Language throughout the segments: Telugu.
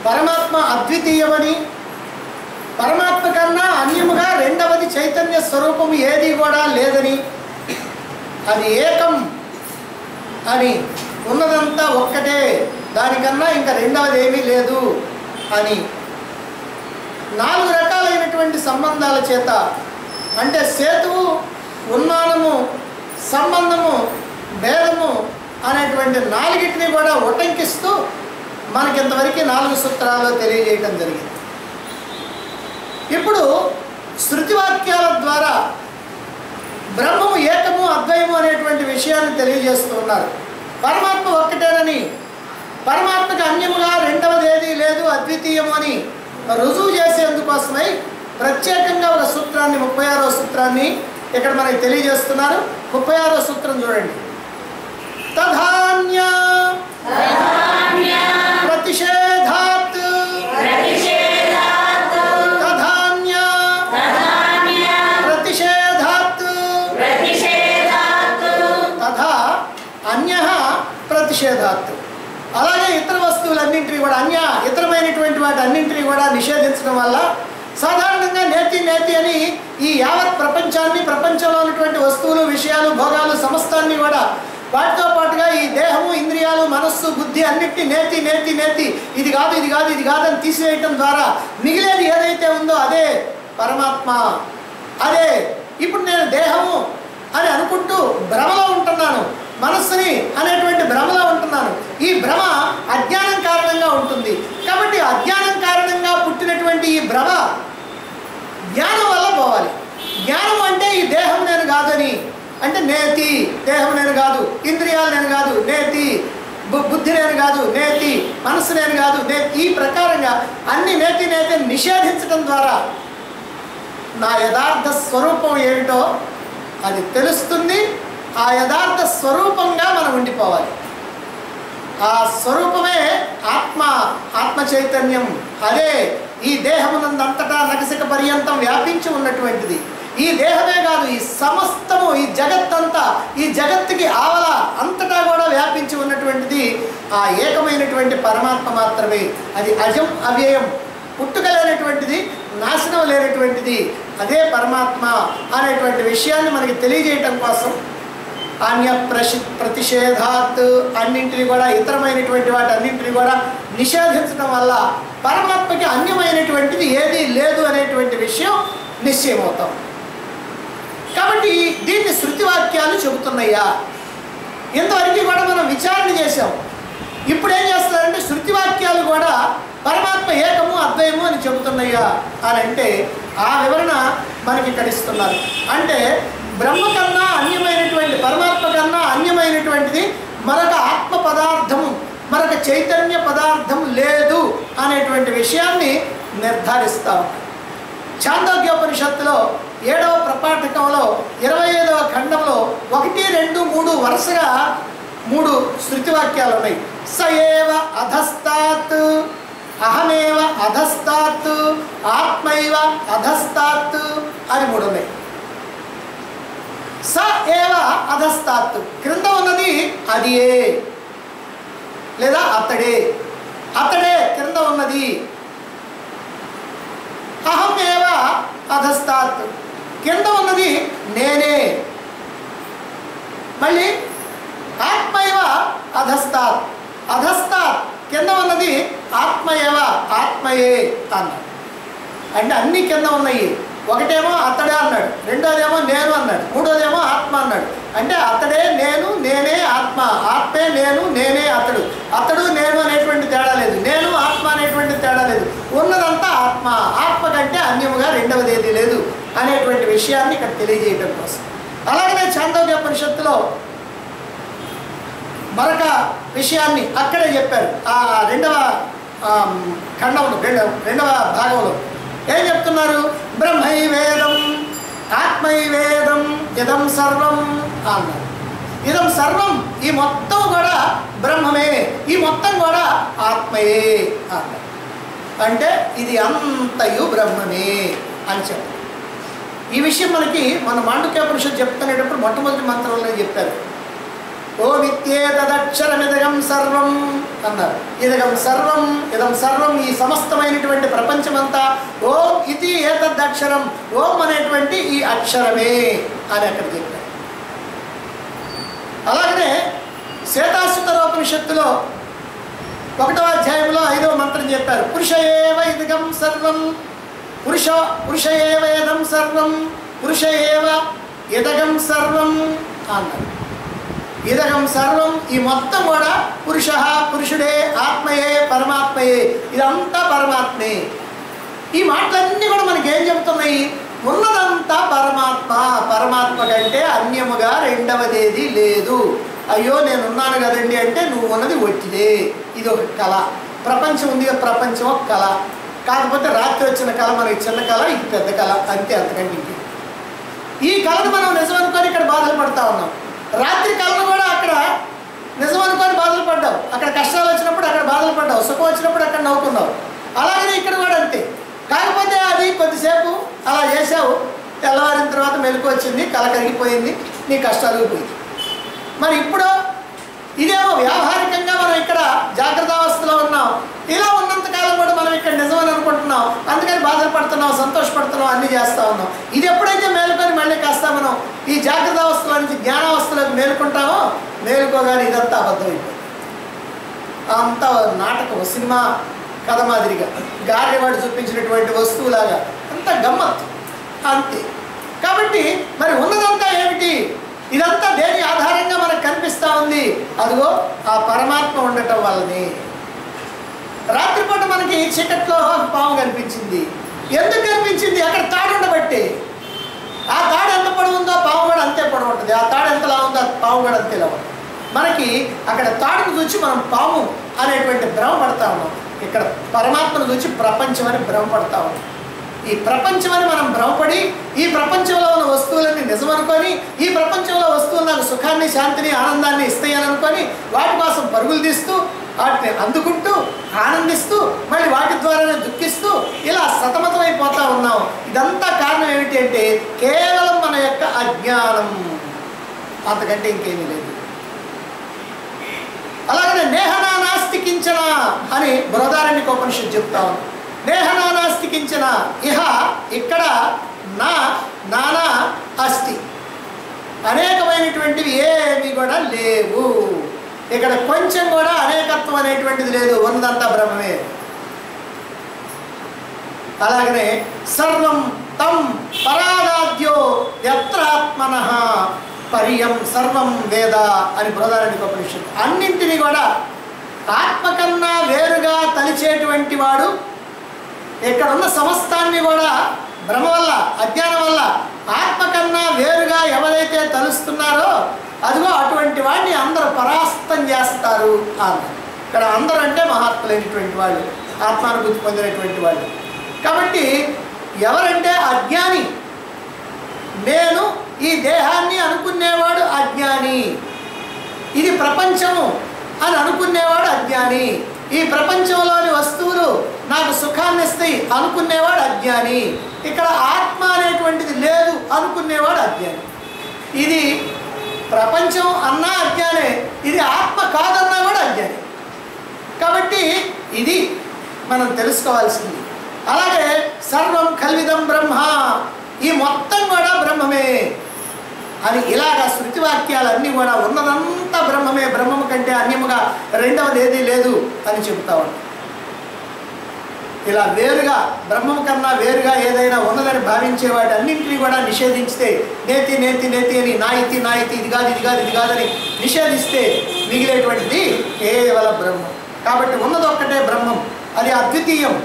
పరమాత్మ అద్వితీయమని, పరమాత్మ కన్నా అన్యముగా రెండవది చైతన్య స్వరూపము ఏది కూడా లేదని, అది ఏకం అని, ఉన్నదంతా ఒక్కటే, దానికన్నా ఇంకా రెండవది ఏమీ లేదు అని 4 రకాలైనటువంటి సంబంధాల చేత, అంటే సేతువు, ఉన్మానము, సంబంధము, భేదము అనేటువంటి 4టిని కూడా ఉటంకిస్తూ మనకి ఇంతవరకు 4 సూత్రాలు తెలియజేయడం జరిగింది. ఇప్పుడు శృతివాక్యాల ద్వారా బ్రహ్మము ఏకము అద్వయము అనేటువంటి విషయాన్ని తెలియజేస్తూ ఉన్నారు. పరమాత్మ ఒక్కటేనని, పరమాత్మకు అన్యముగా రెండవది ఏదీ లేదు, అద్వితీయము అని రుజువు చేసేందుకోసమై ప్రత్యేకంగా ఒక సూత్రాన్ని, 36వ సూత్రాన్ని ఇక్కడ మనకి తెలియజేస్తున్నారు. 36వ సూత్రం చూడండి. తధాన్య ప్రతిషేధాత్ తధాన్య ప్రతిషేధాత్ తథా అన్యః ప్రతిషేధాత్. అలాగే ఇతర వస్తువులన్నింటినీ కూడా, ఇతరమైనటువంటి వాటి అన్నింటినీ కూడా నిషేధించడం వల్ల సాధారణంగా నేతి నేతి అని ఈ యావత్ ప్రపంచాన్ని, ప్రపంచంలో ఉన్నటువంటి వస్తువులు, విషయాలు, భోగాలు సమస్తాన్ని కూడా, వాటితో పాటుగా ఈ దేహము, ఇంద్రియాలు, మనస్సు, బుద్ధి అన్నిటినీ నేతి నేతి నేతి, ఇది కాదు ఇది కాదు ఇది కాదని తీసివేయటం ద్వారా మిగిలేది ఏదైతే ఉందో అదే పరమాత్మ. అదే ఇప్పుడు నేను దేహము అని అనుకుంటూ భ్రమలో ఉంటున్నాను, మనస్సుని అనేటువంటి భ్రమలో ఉంటున్నాను. ఈ భ్రమ అజ్ఞానం కారణంగా ఉంటుంది. కాబట్టి అజ్ఞానం కారణంగా పుట్టినటువంటి ఈ భ్రమ జ్ఞానం వల్ల పోవాలి. జ్ఞానం అంటే ఈ దేహం నేను కాదని, అంటే నేతి, దేహం నేను కాదు, ఇంద్రియాలు నేను కాదు నేతి, బుద్ధి నేను కాదు నేతి, మనస్సు నేను కాదు నేతి, ఈ ప్రకారంగా అన్ని నేతి నేతి నిషేధించడం ద్వారా నా యథార్థ స్వరూపం ఏమిటో అది తెలుస్తుంది. ఆ యథార్థ స్వరూపంగా మనం ఉండిపోవాలి. ఆ స్వరూపమే ఆత్మ చైతన్యం. అదే ఈ దేహమునందంతటా నగసిక పర్యంతం వ్యాపించి ఉన్నటువంటిది. ఈ దేహమే కాదు, ఈ సమస్తము, ఈ జగత్తంతా, ఈ జగత్తుకి ఆవల అంతటా కూడా వ్యాపించి ఉన్నటువంటిది ఆ ఏకమైనటువంటి పరమాత్మ మాత్రమే. అది అజం అవ్యయం, పుట్టుక లేనటువంటిది, నాశనం లేనటువంటిది. అదే పరమాత్మ అనేటువంటి విషయాన్ని మనకి తెలియజేయటం కోసం అన్య ప్రతిషేధాత్, అన్నింటినీ కూడా, ఇతరమైనటువంటి వాటి అన్నింటినీ కూడా నిషేధించడం వల్ల పరమాత్మకి అన్యమైనటువంటిది ఏదీ లేదు అనేటువంటి విషయం నిశ్చయమవుతాం. కాబట్టి దీన్ని శృతివాక్యాలు చెబుతున్నాయా? ఇంతవరకు కూడా మనం విచారణ చేసాం. ఇప్పుడు ఏం చేస్తారంటే శృతివాక్యాలు కూడా పరమాత్మ ఏకము అద్వయము అని చెబుతున్నాయా అని అంటే ఆ వివరణ మనకి ఇక్కడ ఇస్తున్నారు. అంటే బ్రహ్మ కన్నా అన్యమైనటువంటి, పరమాత్మ కన్నా అన్యమైనటువంటిది మరొక ఆత్మ పదార్థము, మరొక చైతన్య పదార్థం లేదు అనేటువంటి విషయాన్ని నిర్ధారిస్తాం. ఛాందోగ్యోపనిషత్తులో 7వ ప్రపాఠకంలో 25వ ఖండంలో 1, 2, 3 వరుసగా 3 శృతివాక్యాలు ఉన్నాయి. స ఏవ అధస్తాత్, అహమేవ అధస్తాత్, ఆత్మైవ అధస్తాత్ అని 3 ఉన్నాయి. స ఏవ అధస్తాత్, క్రింద ఉన్నది అదియే లేదా అతడే, అతడే క్రింద ఉన్నది. అహమేవ అధస్తాత్, కింద ఉన్నది నేనే. మళ్ళీ ఆత్మైవ అధస్తాత్, అధస్తాత్ కింద ఉన్నది ఆత్మయేవ, ఆత్మయే అన్నాడు. అంటే అన్ని కింద ఉన్నాయి. ఒకటేమో అతడే అన్నాడు, రెండోదేమో నేను అన్నాడు, మూడోదేమో ఆత్మ అన్నాడు. అంటే అతడే నేను, నేనే ఆత్మ, ఆత్మే నేను, నేనే అతడు. అతడు నేను అనేటువంటి తేడా లేదు, నేను ఆత్మ అనేటువంటి తేడా లేదు. ఉన్నదంతా ఆత్మ, ఆత్మ కంటే అన్యముగా రెండవది ఏది లేదు అనేటువంటి విషయాన్ని ఇక్కడ తెలియజేయడం కోసం. అలాగనే ఛాందోగ్యోపనిషత్తులో మరొక విషయాన్ని అక్కడే చెప్పారు. ఆ 2వ ఖండంలో, 2వ భాగంలో ఏం చెప్తున్నారు? బ్రహ్మైవేదం ఆత్మైవేదం ఇదం సర్వం అన్నారు. ఇదం సర్వం, ఈ మొత్తం కూడా బ్రహ్మమే, ఈ మొత్తం కూడా ఆత్మయే అన్నారు. అంటే ఇది అంతయు బ్రహ్మమే అని చెప్పారు. ఈ విషయం మనకి మన మాండుక్యోపనిషత్తు చెప్తునేటప్పుడు మొట్టమొదటి మంత్రంలో చెప్పారు. ఓమిత్యేతదక్షరమిదగం సర్వం అన్నారు. ఇదగం సర్వం, ఇదం సర్వం, ఈ సమస్తమైనటువంటి ప్రపంచమంతా ఓం ఇది ఏతదక్షరం, ఓం అనేటువంటి ఈ అక్షరమే అని అక్కడ చెప్పారు. అలాగనే శ్వేతాశ్వతరోపనిషత్తులో 1వ అధ్యాయంలో 5వ మంత్రం చెప్పారు. పురుష ఏవ ఇదగం సర్వం, పురుష ఏవ ఇదం సర్వం, పురుష ఏవ ఇదగం సర్వం అన్నారు. ఇదగం సర్వం, ఈ మొత్తం కూడా పురుష, పురుషుడే, ఆత్మయే, పరమాత్మయే, ఇదంతా పరమాత్మే. ఈ మాటలన్నీ కూడా మనకి ఏం చెబుతున్నాయి? ఉన్నదంతా పరమాత్మ, పరమాత్మ కంటే అన్యముగా రెండవదేది లేదు. అయ్యో నేనున్నాను కదండి అంటే నువ్వు ఉన్నది ఒట్టిదే, ఇది ఒక కళ. ప్రపంచం ఉంది, ప్రపంచం ఒక కళ. కాకపోతే రాత్రి వచ్చిన కళ మనకి చిన్న కళ, ఇది పెద్ద కళ, అంతే, అంతకంటే ఇంకే. ఈ కళను మనం నిజం అనుకొని ఇక్కడ బాధలు పడతా ఉన్నాం. రాత్రి కళను కూడా అక్కడ నిజం అనుకొని బాధలు పడ్డావు, అక్కడ కష్టాలు వచ్చినప్పుడు అక్కడ బాధలు పడ్డావు, సుఖం వచ్చినప్పుడు అక్కడ నవ్వుకున్నావు. అలాగనే ఇక్కడ కూడా అంతే. కాకపోతే అది కొద్దిసేపు అలా చేసావు, తెల్లవారిన తర్వాత మెలకు వచ్చింది, కళ కరిగిపోయింది, నీ కష్టాలు పోయింది. మరి ఇప్పుడు ఇదేమో వ్యావహారికంగా మనం ఇక్కడ జాగ్రత్త అవస్థలో ఉన్నాం. ఇలా ఉన్నంతకాలం కూడా మనం ఇక్కడ నిజమని అనుకుంటున్నాం, అందుకని బాధలు పడుతున్నాం, సంతోషపడుతున్నాం, అన్నీ చేస్తూ ఉన్నాం. ఇది ఎప్పుడైతే మేలుకొని మళ్ళీ కాస్త మనం ఈ జాగ్రత్త అవస్థలో నుంచి జ్ఞానావస్థలోకి మేలుకుంటామో, మేలుకోగానే ఇదంతా అబద్ధమైపోయింది. అంతా నాటకం, సినిమా కథ మాదిరిగా, గార్యవాడు చూపించినటువంటి వస్తువులాగా అంతా గమ్మత్తు, అంతే. కాబట్టి మరి ఉన్నదంతా ఏమిటి? ఇదంతా దేని ఆధారంగా మనకు కనిపిస్తూ ఉంది? అదిగో ఆ పరమాత్మ ఉండటం వల్లనే. రాత్రిపూట మనకి చీకట్లో పాము కనిపించింది. ఎందుకు కనిపించింది? అక్కడ తాడు ఉండబట్టి. ఆ తాడు ఎంత పొడవు ఉందో పాము కూడా అంతే పొడవు ఉంటుంది. ఆ తాడు ఎంతలా ఉందో పాము కూడా అంతేలా ఉంటుంది. మనకి అక్కడ తాడును చూసి మనం పాము అనేటువంటి భ్రమ పడతా ఉన్నాం. ఇక్కడ పరమాత్మను చూసి ప్రపంచం అని భ్రమపడతా ఉన్నాం. ఈ ప్రపంచమని మనం భ్రమపడి, ఈ ప్రపంచంలో ఉన్న వస్తువులన్నీ నిజమనుకొని, ఈ ప్రపంచంలో వస్తువులు నాకు సుఖాన్ని, శాంతిని, ఆనందాన్ని ఇస్తాయని అనుకొని వాటి కోసం పరుగులు తీస్తూ, వాటిని అందుకుంటూ ఆనందిస్తూ, మళ్ళీ వాటి ద్వారానే దుఃఖిస్తూ ఇలా సతమతమైపోతూ ఉన్నాం. ఇదంతా కారణం ఏమిటి అంటే కేవలం మన యొక్క అజ్ఞానం, అంతకంటే ఇంకేమీ లేదు. అలాగనే నేహనా నాస్తి కించన అని బృహదారణ్యకోపనిషత్తు చెప్తా ఉంది. నేహనా నాస్తి కించన, ఇహ ఇక్కడ నా నానా అస్తి, అనేకమైనటువంటివి ఏమి కూడా లేవు. ఇక్కడ కొంచెం కూడా అనేకత్వం అనేటువంటిది లేదు, ఉన్నదంతా బ్రహ్మమే. అలాగనే సర్వం తం పరాగాద్యో యత్రాత్మనః పర్యం సర్వం వేద అని బృహదారణ్యకోపనిషత్తు. అన్నింటినీ కూడా ఆత్మ కన్నా వేరుగా తలిచేటువంటి వాడు, ఇక్కడ ఉన్న సమస్తాన్ని కూడా భ్రమ వల్ల, అజ్ఞానం వల్ల ఆత్మ కన్నా వేరుగా ఎవరైతే తలుస్తున్నారో అదిగో అటువంటి వాడిని అందరూ పరాస్తం చేస్తారు అన్నారు. ఇక్కడ అందరూ అంటే మహాత్ములైనటువంటి వాళ్ళు, ఆత్మానుభూతి పొందినటువంటి వాళ్ళు. కాబట్టి ఎవరంటే అజ్ఞాని, నేను ఈ దేహాన్ని అనుకునేవాడు అజ్ఞాని, ఇది ప్రపంచము అని అనుకునేవాడు అజ్ఞాని, ఈ ప్రపంచంలోని వస్తువులు నాకు సుఖాన్ని ఇస్తాయి అనుకునేవాడు అజ్ఞాని, ఇక్కడ ఆత్మ అనేటువంటిది లేదు అనుకునేవాడు అజ్ఞాని. ఇది ప్రపంచం అన్నా అజ్ఞానే, ఇది ఆత్మ కాదన్నా కూడా అజ్ఞాని. కాబట్టి ఇది మనం తెలుసుకోవాల్సింది. అలాగే సర్వం కల్విదం బ్రహ్మ, ఈ మొత్తం కూడా బ్రహ్మమే అని ఇలాగా శృతి వాక్యాలన్నీ కూడా ఉన్నదంతా బ్రహ్మమే, బ్రహ్మము కంటే అన్యముగా రెండవది ఏదీ లేదు అని చెబుతా ఉంటాం. ఇలా వేరుగా, బ్రహ్మం కన్నా వేరుగా ఏదైనా ఉన్నదని భావించే వాటి అన్నింటినీ కూడా నిషేధించితే, నేతి నేతి నేతి అని, నాయితి నాయితి, ఇది కాదు ఇది కాదు ఇది కాదని నిషేధిస్తే మిగిలేటువంటిది కేవల బ్రహ్మం. కాబట్టి ఉన్నదొక్కటే బ్రహ్మం, అది అద్వితీయం.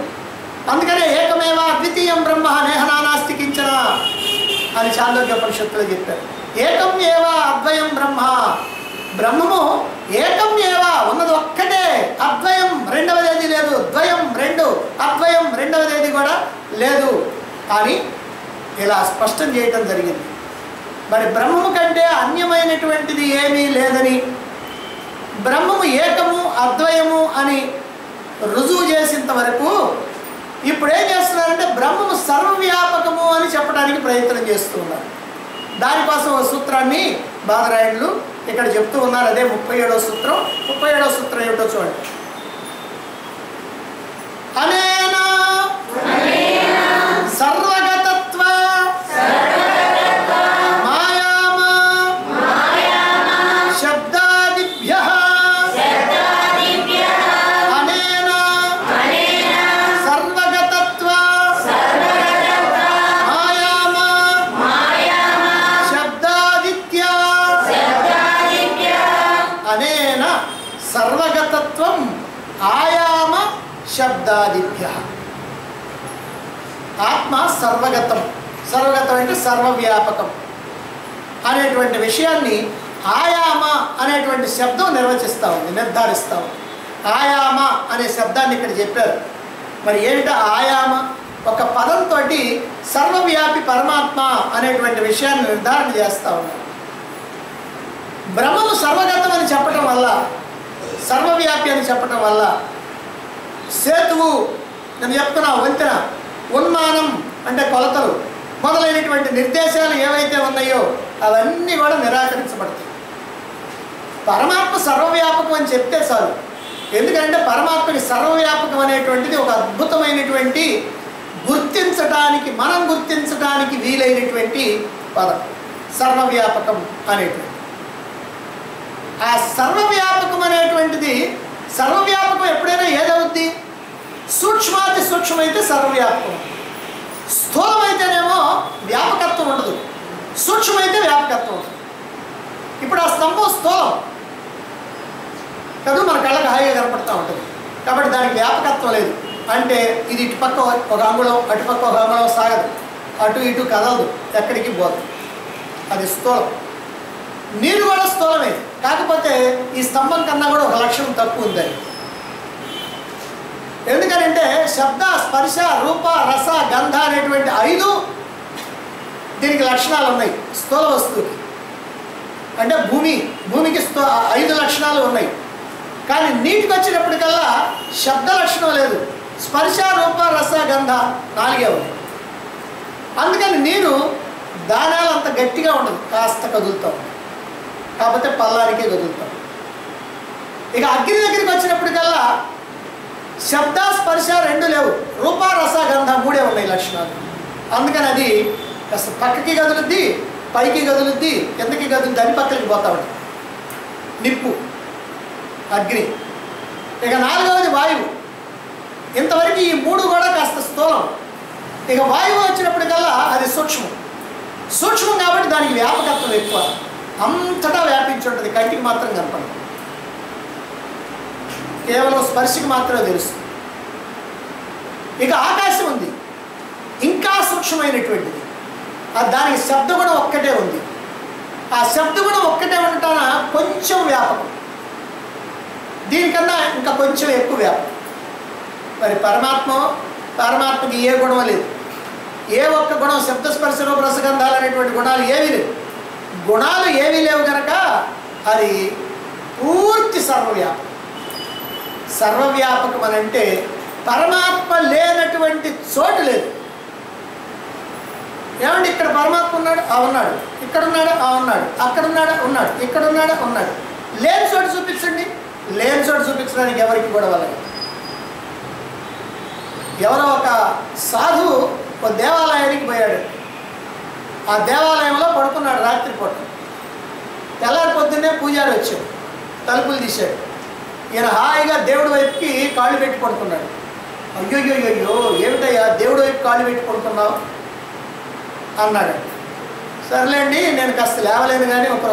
అందుకనే ఏకమేవ అద్వితీయం బ్రహ్మ నేహనా నాస్తి కించన అని చాందోగ్యోపనిషత్తులో చెప్పారు. ఏకం ఏవ అద్వయం బ్రహ్మ, బ్రహ్మము ఏకం ఏవ, ఉన్నది ఒక్కటే, అద్వయం రెండవదేది లేదు, ద్వయం రెండు, అద్వయం రెండవదేది కూడా లేదు అని ఇలా స్పష్టం చేయటం జరిగింది. మరి బ్రహ్మము కంటే అన్యమైనటువంటిది ఏమీ లేదని, బ్రహ్మము ఏకము అద్వయము అని రుజువు చేసేంత వరకు ఇప్పుడు ఏం చేస్తున్నారంటే బ్రహ్మము సర్వవ్యాపకము అని చెప్పడానికి ప్రయత్నం చేస్తున్నారు. దానికోసం ఒక సూత్రాన్ని బాదరాయణులు ఇక్కడ చెప్తూ ఉన్నారు. అదే 37వ సూత్రం. 37వ సూత్రం ఏమిటో చూడండి. అనేనా సర్వగతత్వ మాయామ శబ్దాదిభ్యః అనేనా సర్వగతత్వ మాయామ శబ్దాదిత్యా అనేన సర్వగతత్వం ఆయామ శబ్దాదిభ్యః. ఆత్మ సర్వగతం. సర్వగతం అంటే సర్వవ్యాపకం అనేటువంటి విషయాన్ని ఆయామ అనేటువంటి శబ్దం నిర్వచిస్తూ ఉంది, నిర్ధారిస్తూ ఉంది. ఆయామ అనే శబ్దాన్ని ఇక్కడ చెప్పారు. మరి ఏమిటా ఆయామ? ఒక పదంతో సర్వవ్యాపి పరమాత్మ అనేటువంటి విషయాన్ని నిర్ధారణ చేస్తూ ఉన్నారు. బ్రహ్మము సర్వగతం అని చెప్పటం వల్ల, సర్వవ్యాపి అని చెప్పటం వల్ల సేతువు, నేను చెప్తున్నా వంతెన, ఉన్మానం అంటే కొలతలు మొదలైనటువంటి నిర్దేశాలు ఏవైతే ఉన్నాయో అవన్నీ కూడా నిరాకరించబడతాయి. పరమాత్మ సర్వవ్యాపకం అని చెప్తే చాలు. ఎందుకంటే పరమాత్మకి సర్వవ్యాపకం అనేటువంటిది ఒక అద్భుతమైనటువంటి గుర్తించడానికి, మనం గుర్తించడానికి వీలైనటువంటి పదం సర్వవ్యాపకం అనేటువంటి. ఆ సర్వవ్యాపకం అనేటువంటిది, సర్వవ్యాపకం ఎప్పుడైనా ఏదవుద్ది? సూక్ష్మాతి సూక్ష్మమైతే సర్వవ్యాపకం, స్థూలమైతేనేమో వ్యాపకత్వం ఉండదు, సూక్ష్మమైతే వ్యాపకత్వం ఉంటుంది. ఇప్పుడు ఆ స్తంభం స్థూలం కదా, మన కళ్ళకి హాయిగా కనపడుతూ ఉంటుంది, కాబట్టి దానికి వ్యాపకత్వం లేదు. అంటే ఇది ఇటుపక్క ఒక అంగుళం, అటుపక్క ఒక అంగుళం సాగదు, అటు ఇటు కదలదు, ఎక్కడికి పోదు, అది స్థూలం. నీరు కూడా స్థూలమే, కాకపోతే ఈ స్తంభం కన్నా కూడా ఒక లక్షణం తక్కువ ఉంది. ఎందుకనంటే శబ్ద, స్పర్శ, రూప, రస, గంధ అనేటువంటి 5 దీనికి లక్షణాలు ఉన్నాయి స్థూల వస్తువుకి. అంటే భూమికి 5 లక్షణాలు ఉన్నాయి. కానీ నీటికి వచ్చినప్పటికల్లా శబ్ద లక్షణం లేదు, స్పర్శ, రూప, రస, గంధ 4 ఉన్నాయి. అందుకని నీరు దానాలు అంత గట్టిగా ఉండదు, కాస్త కదులుతాం, కాకపోతే పల్లానికే కదులుతాం. ఇక అగ్ని దగ్గరికి వచ్చినప్పటికల్లా శబ్ద, స్పర్శ 2 లేవు, రూప, రస, గంధ 3 ఉన్నాయి లక్షణాలు. అందుకని అది కాస్త పక్కకి కదులుద్ది, పైకి కదులుద్ది, కిందకి కదులుద్ది, అని పక్కకి పోతా ఉంటుంది. నిప్పు, అగ్ని. ఇక 4వది వాయువు. ఇంతవరకు ఈ 3 కూడా కాస్త స్థూలం. ఇక వాయువు వచ్చినప్పటికల్లా అది సూక్ష్మం కాబట్టి దానికి వ్యాపకత్వం ఎక్కువ, అంతటా వ్యాపించి ఉంటుంది, కంటికి మాత్రం కనపడదు, కేవలం స్పర్శకి మాత్రమే తెలుస్తుంది. ఇక ఆకాశం ఉంది, ఇంకా సూక్ష్మమైనటువంటిది, దానికి శబ్దగుణం ఒక్కటే ఉంది. ఆ శబ్దగుణం ఒక్కటే ఉండటాన కొంచెం వ్యాపకం, దీనికన్నా ఇంకా కొంచెం ఎక్కువ వ్యాపకం. మరి పరమాత్మకి ఏ గుణం లేదు, ఏ ఒక్క గుణం, శబ్దస్పర్శ రూప రసగంధాలు అనేటువంటి గుణాలు ఏమీ లేవు. గుణాలు ఏమీ లేవు కనుక అది పూర్తి సర్వవ్యాపకం అని అంటే పరమాత్మ లేనటువంటి చోటు లేదు. ఏమంటే ఇక్కడ పరమాత్మ ఉన్నాడు, ఉన్నాడు, ఇక్కడ ఉన్నాడు, ఉన్నాడు, అక్కడ ఉన్నాడు, ఉన్నాడు, ఇక్కడ ఉన్నాడు, ఉన్నాడు. లేని చోటు చూపించండి. లేని చోటు చూపించడానికి ఎవరికి కూడా వాళ్ళకి. ఎవరో ఒక సాధువు ఒక దేవాలయానికి పోయాడు. ఆ దేవాలయంలో పడుకున్నాడు రాత్రిపూట. తెల్లారి పొద్దున్నే పూజారి వచ్చాడు, తలుపులు తీశాడు. ఈయన హాయిగా దేవుడి వైపుకి కాళ్ళు పెట్టి పడుకున్నాడు. అయ్యో ఏమిటయ్యా దేవుడి వైపు కాళ్ళు పెట్టి పడుకున్నావు అన్నాడు. సర్లేండి, నేను కాస్త లేవలేను కానీ ఒక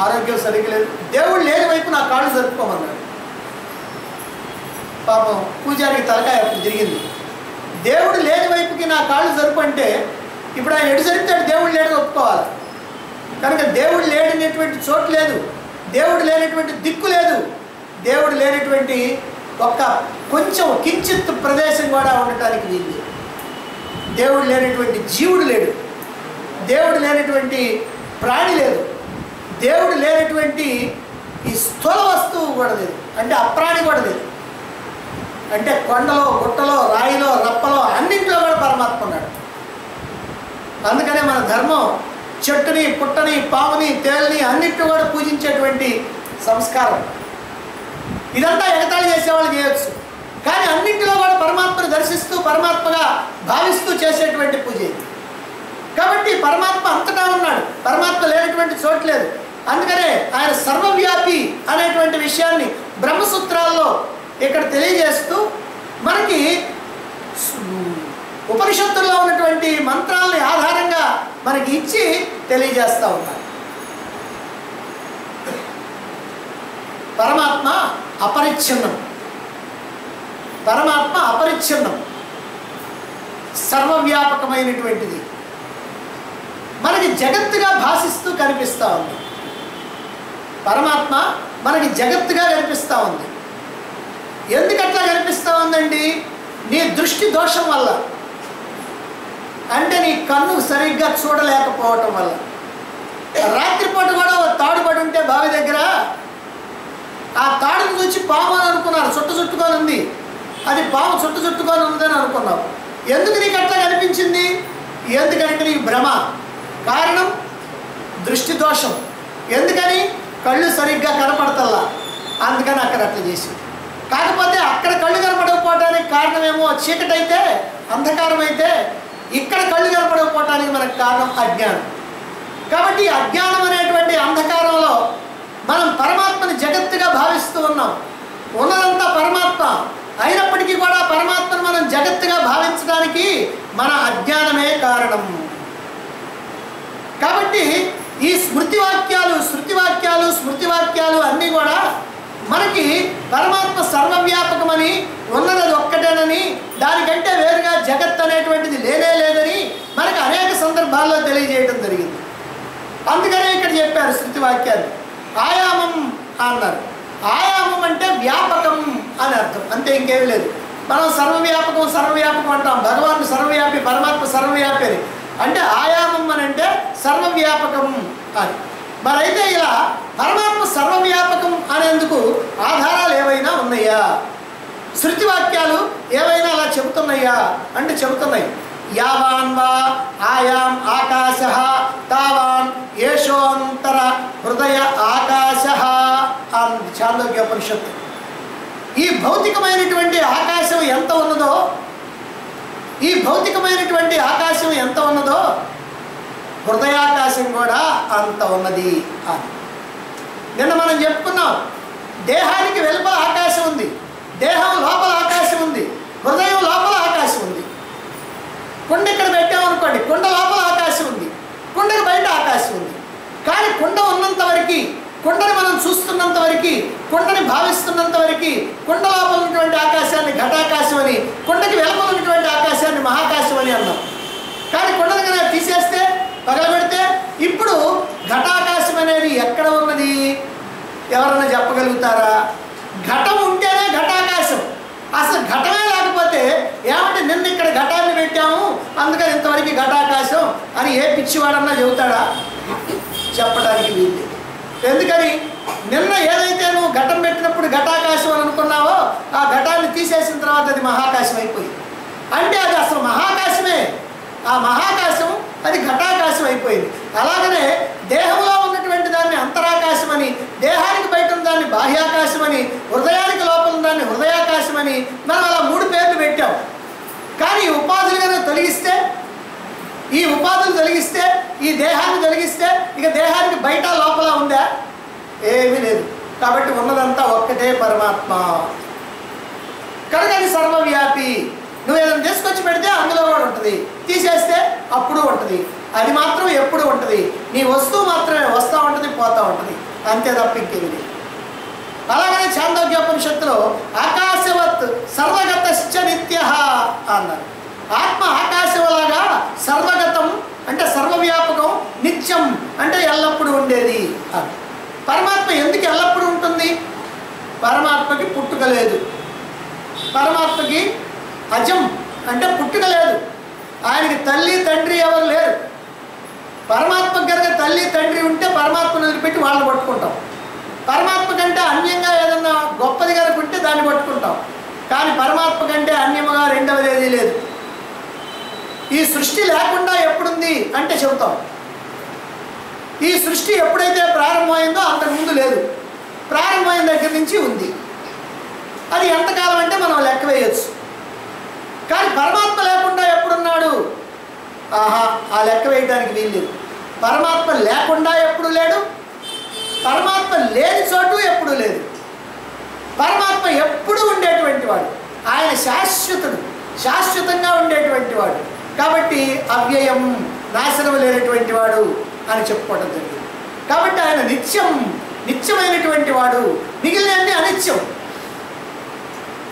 ఆరోగ్యం సరిగ్గా లేదు, దేవుడు లేని వైపు నా కాళ్ళు జరుపుకోమన్నాడు. పాపం పూజారికి తలకాయ అప్పుడు తిరిగింది. దేవుడు లేని వైపుకి నా కాళ్ళు జరుపు అంటే ఇప్పుడు ఆయన ఎటు జరిపితాడు? దేవుడు లేడు ఒప్పుకోవాలి. కనుక దేవుడు లేనిటువంటి చోటు లేదు, దేవుడు లేనటువంటి దిక్కు లేదు, దేవుడు లేనటువంటి ఒక్క కొంచెం కించిత్ ప్రదేశం కూడా ఉండటానికి వీలు. దేవుడు లేనటువంటి జీవుడు లేడు, దేవుడు లేనటువంటి ప్రాణి లేదు, దేవుడు లేనటువంటి ఈ స్థూల వస్తువు కూడా లేదు, అంటే అప్రాణి కూడా లేదు. అంటే కొండలో, గుట్టలో, రాయిలో, రప్పలో అన్నింటిలో కూడా పరమాత్మ ఉన్నాడు. అందుకనే మన ధర్మం చెట్టుని, పుట్టని, పాముని, తేలిని అన్నిటిని కూడా పూజించేటువంటి సంస్కారం. ఇదంతా ఎగతాళి చేసేవాళ్ళు చేయొచ్చు, కానీ అన్నింటిలో కూడా పరమాత్మను దర్శిస్తూ పరమాత్మగా భావిస్తూ చేసేటువంటి పూజ ఇది. కాబట్టి పరమాత్మ అంతటా ఉన్నాడు, పరమాత్మ లేనటువంటి చోటు లేదు. అందుకనే ఆయన సర్వవ్యాపి అనేటువంటి విషయాన్ని బ్రహ్మసూత్రాల్లో ఇక్కడ తెలియజేస్తూ మనకి ఉపనిషత్తుల్లో ఉన్నటువంటి మంత్రాలని ఆధారంగా మనకి ఇచ్చి తెలియజేస్తూ ఉన్నారు. పరమాత్మ అపరిచ్ఛిన్నం, పరమాత్మ అపరిచ్ఛిన్నం, సర్వవ్యాపకమైనటువంటిది, మనకి జగత్తుగా భాషిస్తూ కనిపిస్తూ ఉంది. పరమాత్మ మనకి జగత్తుగా కనిపిస్తూ ఉంది. ఎందుకట్లా కనిపిస్తూ ఉందండి? నీ దృష్టి దోషం వల్ల, అంటే నీ కన్ను సరిగ్గా చూడలేకపోవటం వల్ల. రాత్రిపూట కూడా తాడుపడి ఉంటే బావి దగ్గర ఆ తాడును చూసి పాము అని అనుకున్నారు, చుట్టుకొని ఉంది, అది పాము చుట్టుకొని ఉందని అనుకున్నావు. ఎందుకు నీకు అట్లా కనిపించింది? ఎందుకంటే నీకు భ్రమ. కారణం దృష్టి దోషం. ఎందుకని? కళ్ళు సరిగ్గా కనపడతల్లా, అందుకని అక్కడ అట్లా చేసింది. కాకపోతే అక్కడ కళ్ళు కనపడకపోవడానికి కారణమేమో చీకటైతే, అంధకారం అయితే, ఇక్కడ కళ్ళు కనపడకపోవటానికి మనకు కారణం అజ్ఞానం. కాబట్టి అజ్ఞానం అనేటువంటి అంధకారంలో మనం పరమాత్మని జగత్తుగా భావిస్తూ ఉన్నాం. ఉన్నదంతా పరమాత్మ అయినప్పటికీ కూడా పరమాత్మను మనం జగత్తుగా భావించడానికి మన అజ్ఞానమే కారణం. కాబట్టి ఈ స్మృతివాక్యాలు అన్నీ కూడా మనకి పరమాత్మ సర్వవ్యాపకమని, ఉన్నది ఒక్కటేనని, దానికంటే వేరుగా జగత్ అనేటువంటిది లేనే లేదని మనకు అనేక సందర్భాల్లో తెలియజేయడం జరిగింది. అందుకనే ఇక్కడ చెప్పారు శృతివాక్యాన్ని. ఆయామం అన్నారు. ఆయామం అంటే వ్యాపకం అని అర్థం, అంతే, ఇంకేమీ లేదు. మనం సర్వవ్యాపకం అంటాం. భగవాన్ సర్వవ్యాపి, పరమాత్మ సర్వవ్యాపి అని. అంటే ఆయామం అని అంటే సర్వవ్యాపకం అని. మరైతే ఇలా పరమాత్మ సర్వవ్యాపకం అనేందుకు ఆధారాలు ఏవైనా ఉన్నాయా? శృతివాక్యాలు ఏవైనా అలా చెబుతున్నాయా అంటే చెబుతున్నాయి. యావాన్ వా ఆయాం ఆకాశ తావాన్ ఏషోంతర హృదయ ఆకాశ అని చాందోగ్యోపనిషత్తు. ఈ భౌతికమైనటువంటి ఆకాశం ఎంత ఉన్నదో, హృదయాకాశం కూడా అంత ఉన్నది అని. నిన్న మనం చెప్పుకున్నాం, దేహానికి వెలుపల ఆకాశం ఉంది, దేహం లోపల ఆకాశం ఉంది, హృదయం లోపల ఆకాశం ఉంది. కుండ ఇక్కడ పెట్టామనుకోండి, కుండ లోపల ఆకాశం ఉంది, కుండకి బయట ఆకాశం ఉంది. కానీ కుండ ఉన్నంత వరకు, కుండని మనం చూస్తున్నంత వరకు, కుండని భావిస్తున్నంత వరకు, కుండ లోపల ఉన్నటువంటి ఆకాశాన్ని ఘటాకాశం అని, కుండకి వెలుపల ఉన్నటువంటి ఆకాశాన్ని మహాకాశం అని అన్నాం. కానీ కుండని కనుక తీసేస్తే, పగలబెడితే, ఇప్పుడు ఘటాకాశం అనేది ఎక్కడ ఉన్నది? ఎవరన్నా చెప్పగలుగుతారా? ఘటం ఉంటేనే ఘటాకాశం. అసలు ఘటమే లేకపోతే ఏమంటే నిన్న ఇక్కడ ఘటాన్ని పెట్టాము అందుకని ఇంతవరకు ఘటాకాశం అని ఏ పిచ్చివాడన్నా చెబుతాడా? చెప్పడానికి వీలు. ఎందుకని? నిన్న ఏదైతే నువ్వు ఘటం పెట్టినప్పుడు ఘటాకాశం అని అనుకున్నావో ఆ ఘటాన్ని తీసేసిన తర్వాత అది మహాకాశం అయిపోయింది. అంటే అది అసలు మహాకాశమే. ఆ మహాకాశం అది ఘటాకాశం అయిపోయింది. అలాగనే దేహంలో ఉన్నటువంటి దాన్ని అంతరాకాశం అని, దేహానికి బయట ఉన్న దాన్ని బాహ్యాకాశం అని, హృదయానికి లోపల ఉన్న దాన్ని హృదయాకాశం అని మనం అలా 3 పేర్లు పెట్టాం. కానీ ఈ ఉపాధులు కనుక తొలగిస్తే, ఈ దేహాన్ని తొలగిస్తే ఇక దేహానికి బయట లోపల ఉందా? ఏమీ లేదు. కాబట్టి ఉన్నదంతా ఒక్కటే పరమాత్మ. కనుక అది సర్వవ్యాపి. నువ్వు ఏదైనా తీసుకొచ్చి పెడితే అందులో కూడా ఉంటుంది, తీసేస్తే అప్పుడు ఉంటుంది. అది మాత్రం ఎప్పుడు ఉంటుంది. నీ వస్తువు మాత్రమే వస్తూ ఉంటుంది, పోతూ ఉంటుంది, అంతే తప్ప ఇంకేమి లేదు. అలాగనే చాందోగ్యోపనిషత్తులో ఆకాశవత్ సర్వగతశ్చ నిత్య అన్నారు. ఆత్మ ఆకాశంలాగా సర్వగతం అంటే సర్వవ్యాపకం, నిత్యం అంటే ఎల్లప్పుడూ ఉండేది అని. పరమాత్మ ఎందుకు ఎల్లప్పుడూ ఉంటుంది? పరమాత్మకి పుట్టుక లేదు, పరమాత్మకి అజం అంటే పుట్టుక లేదు, ఆయనకి తల్లి తండ్రి ఎవరు లేరు. పరమాత్మ కనుక తల్లి తండ్రి ఉంటే పరమాత్మను వదిలిపెట్టి వాళ్ళని పట్టుకుంటాం. పరమాత్మ కంటే అన్యంగా ఏదన్నా గొప్పది కనుక ఉంటే దాన్ని పట్టుకుంటాం. కానీ పరమాత్మ కంటే అన్యముగా రెండవది ఏదీ లేదు. ఈ సృష్టి లేకుండా ఎప్పుడుంది అంటే చెబుతాం. ఈ సృష్టి ఎప్పుడైతే ప్రారంభమైందో అంతకుముందు లేదు, ప్రారంభమైన దగ్గర నుంచి ఉంది. అది ఎంతకాలం అంటే మనం లెక్క వేయచ్చు. కానీ పరమాత్మ లేకుండా ఎప్పుడున్నాడు? ఆ లెక్క వేయడానికి వీల్లేదు. పరమాత్మ లేకుండా ఎప్పుడు లేడు, పరమాత్మ లేని చోటు ఎప్పుడు లేదు. పరమాత్మ ఎప్పుడు ఉండేటువంటి వాడు, ఆయన శాశ్వతుడు, శాశ్వతంగా ఉండేటువంటి వాడు. కాబట్టి అవ్యయం, నాశనం లేనటువంటి వాడు అని చెప్పుకోవడం జరిగింది. కాబట్టి ఆయన నిత్యం, నిత్యమైనటువంటి వాడు. మిగిలినవన్నీ అనిత్యం.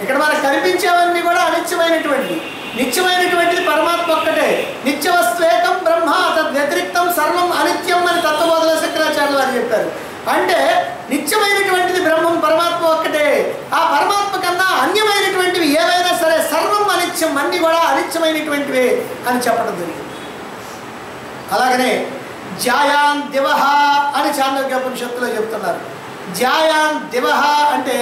ఇక్కడ మనకు కనిపించేవన్నీ కూడా అనిత్యమైనటువంటి, నిత్యమైనటువంటిది పరమాత్మ ఒక్కటే. నిత్యవస్త్వేకం బ్రహ్మ తద్ వ్యతిరిక్తం సర్వం అనిత్యం అని తత్వబోధలో శంకరాచార్యులు వారు చెప్పారు. అంటే నిత్యమైనటువంటిది బ్రహ్మం, పరమాత్మ ఒక్కటే. ఆ పరమాత్మ కన్నా అన్యమైనటువంటివి ఏవైనా సరే సర్వం అనిత్యం, అన్నీ కూడా అనిత్యమైనటువంటివే అని చెప్పడం జరిగింది. అలాగనే జ్యాయాన్ దివహ అని చాంద్రోగ్యోపనిషత్తులో చెప్తున్నారు. జ్యాయాన్ దివహ అంటే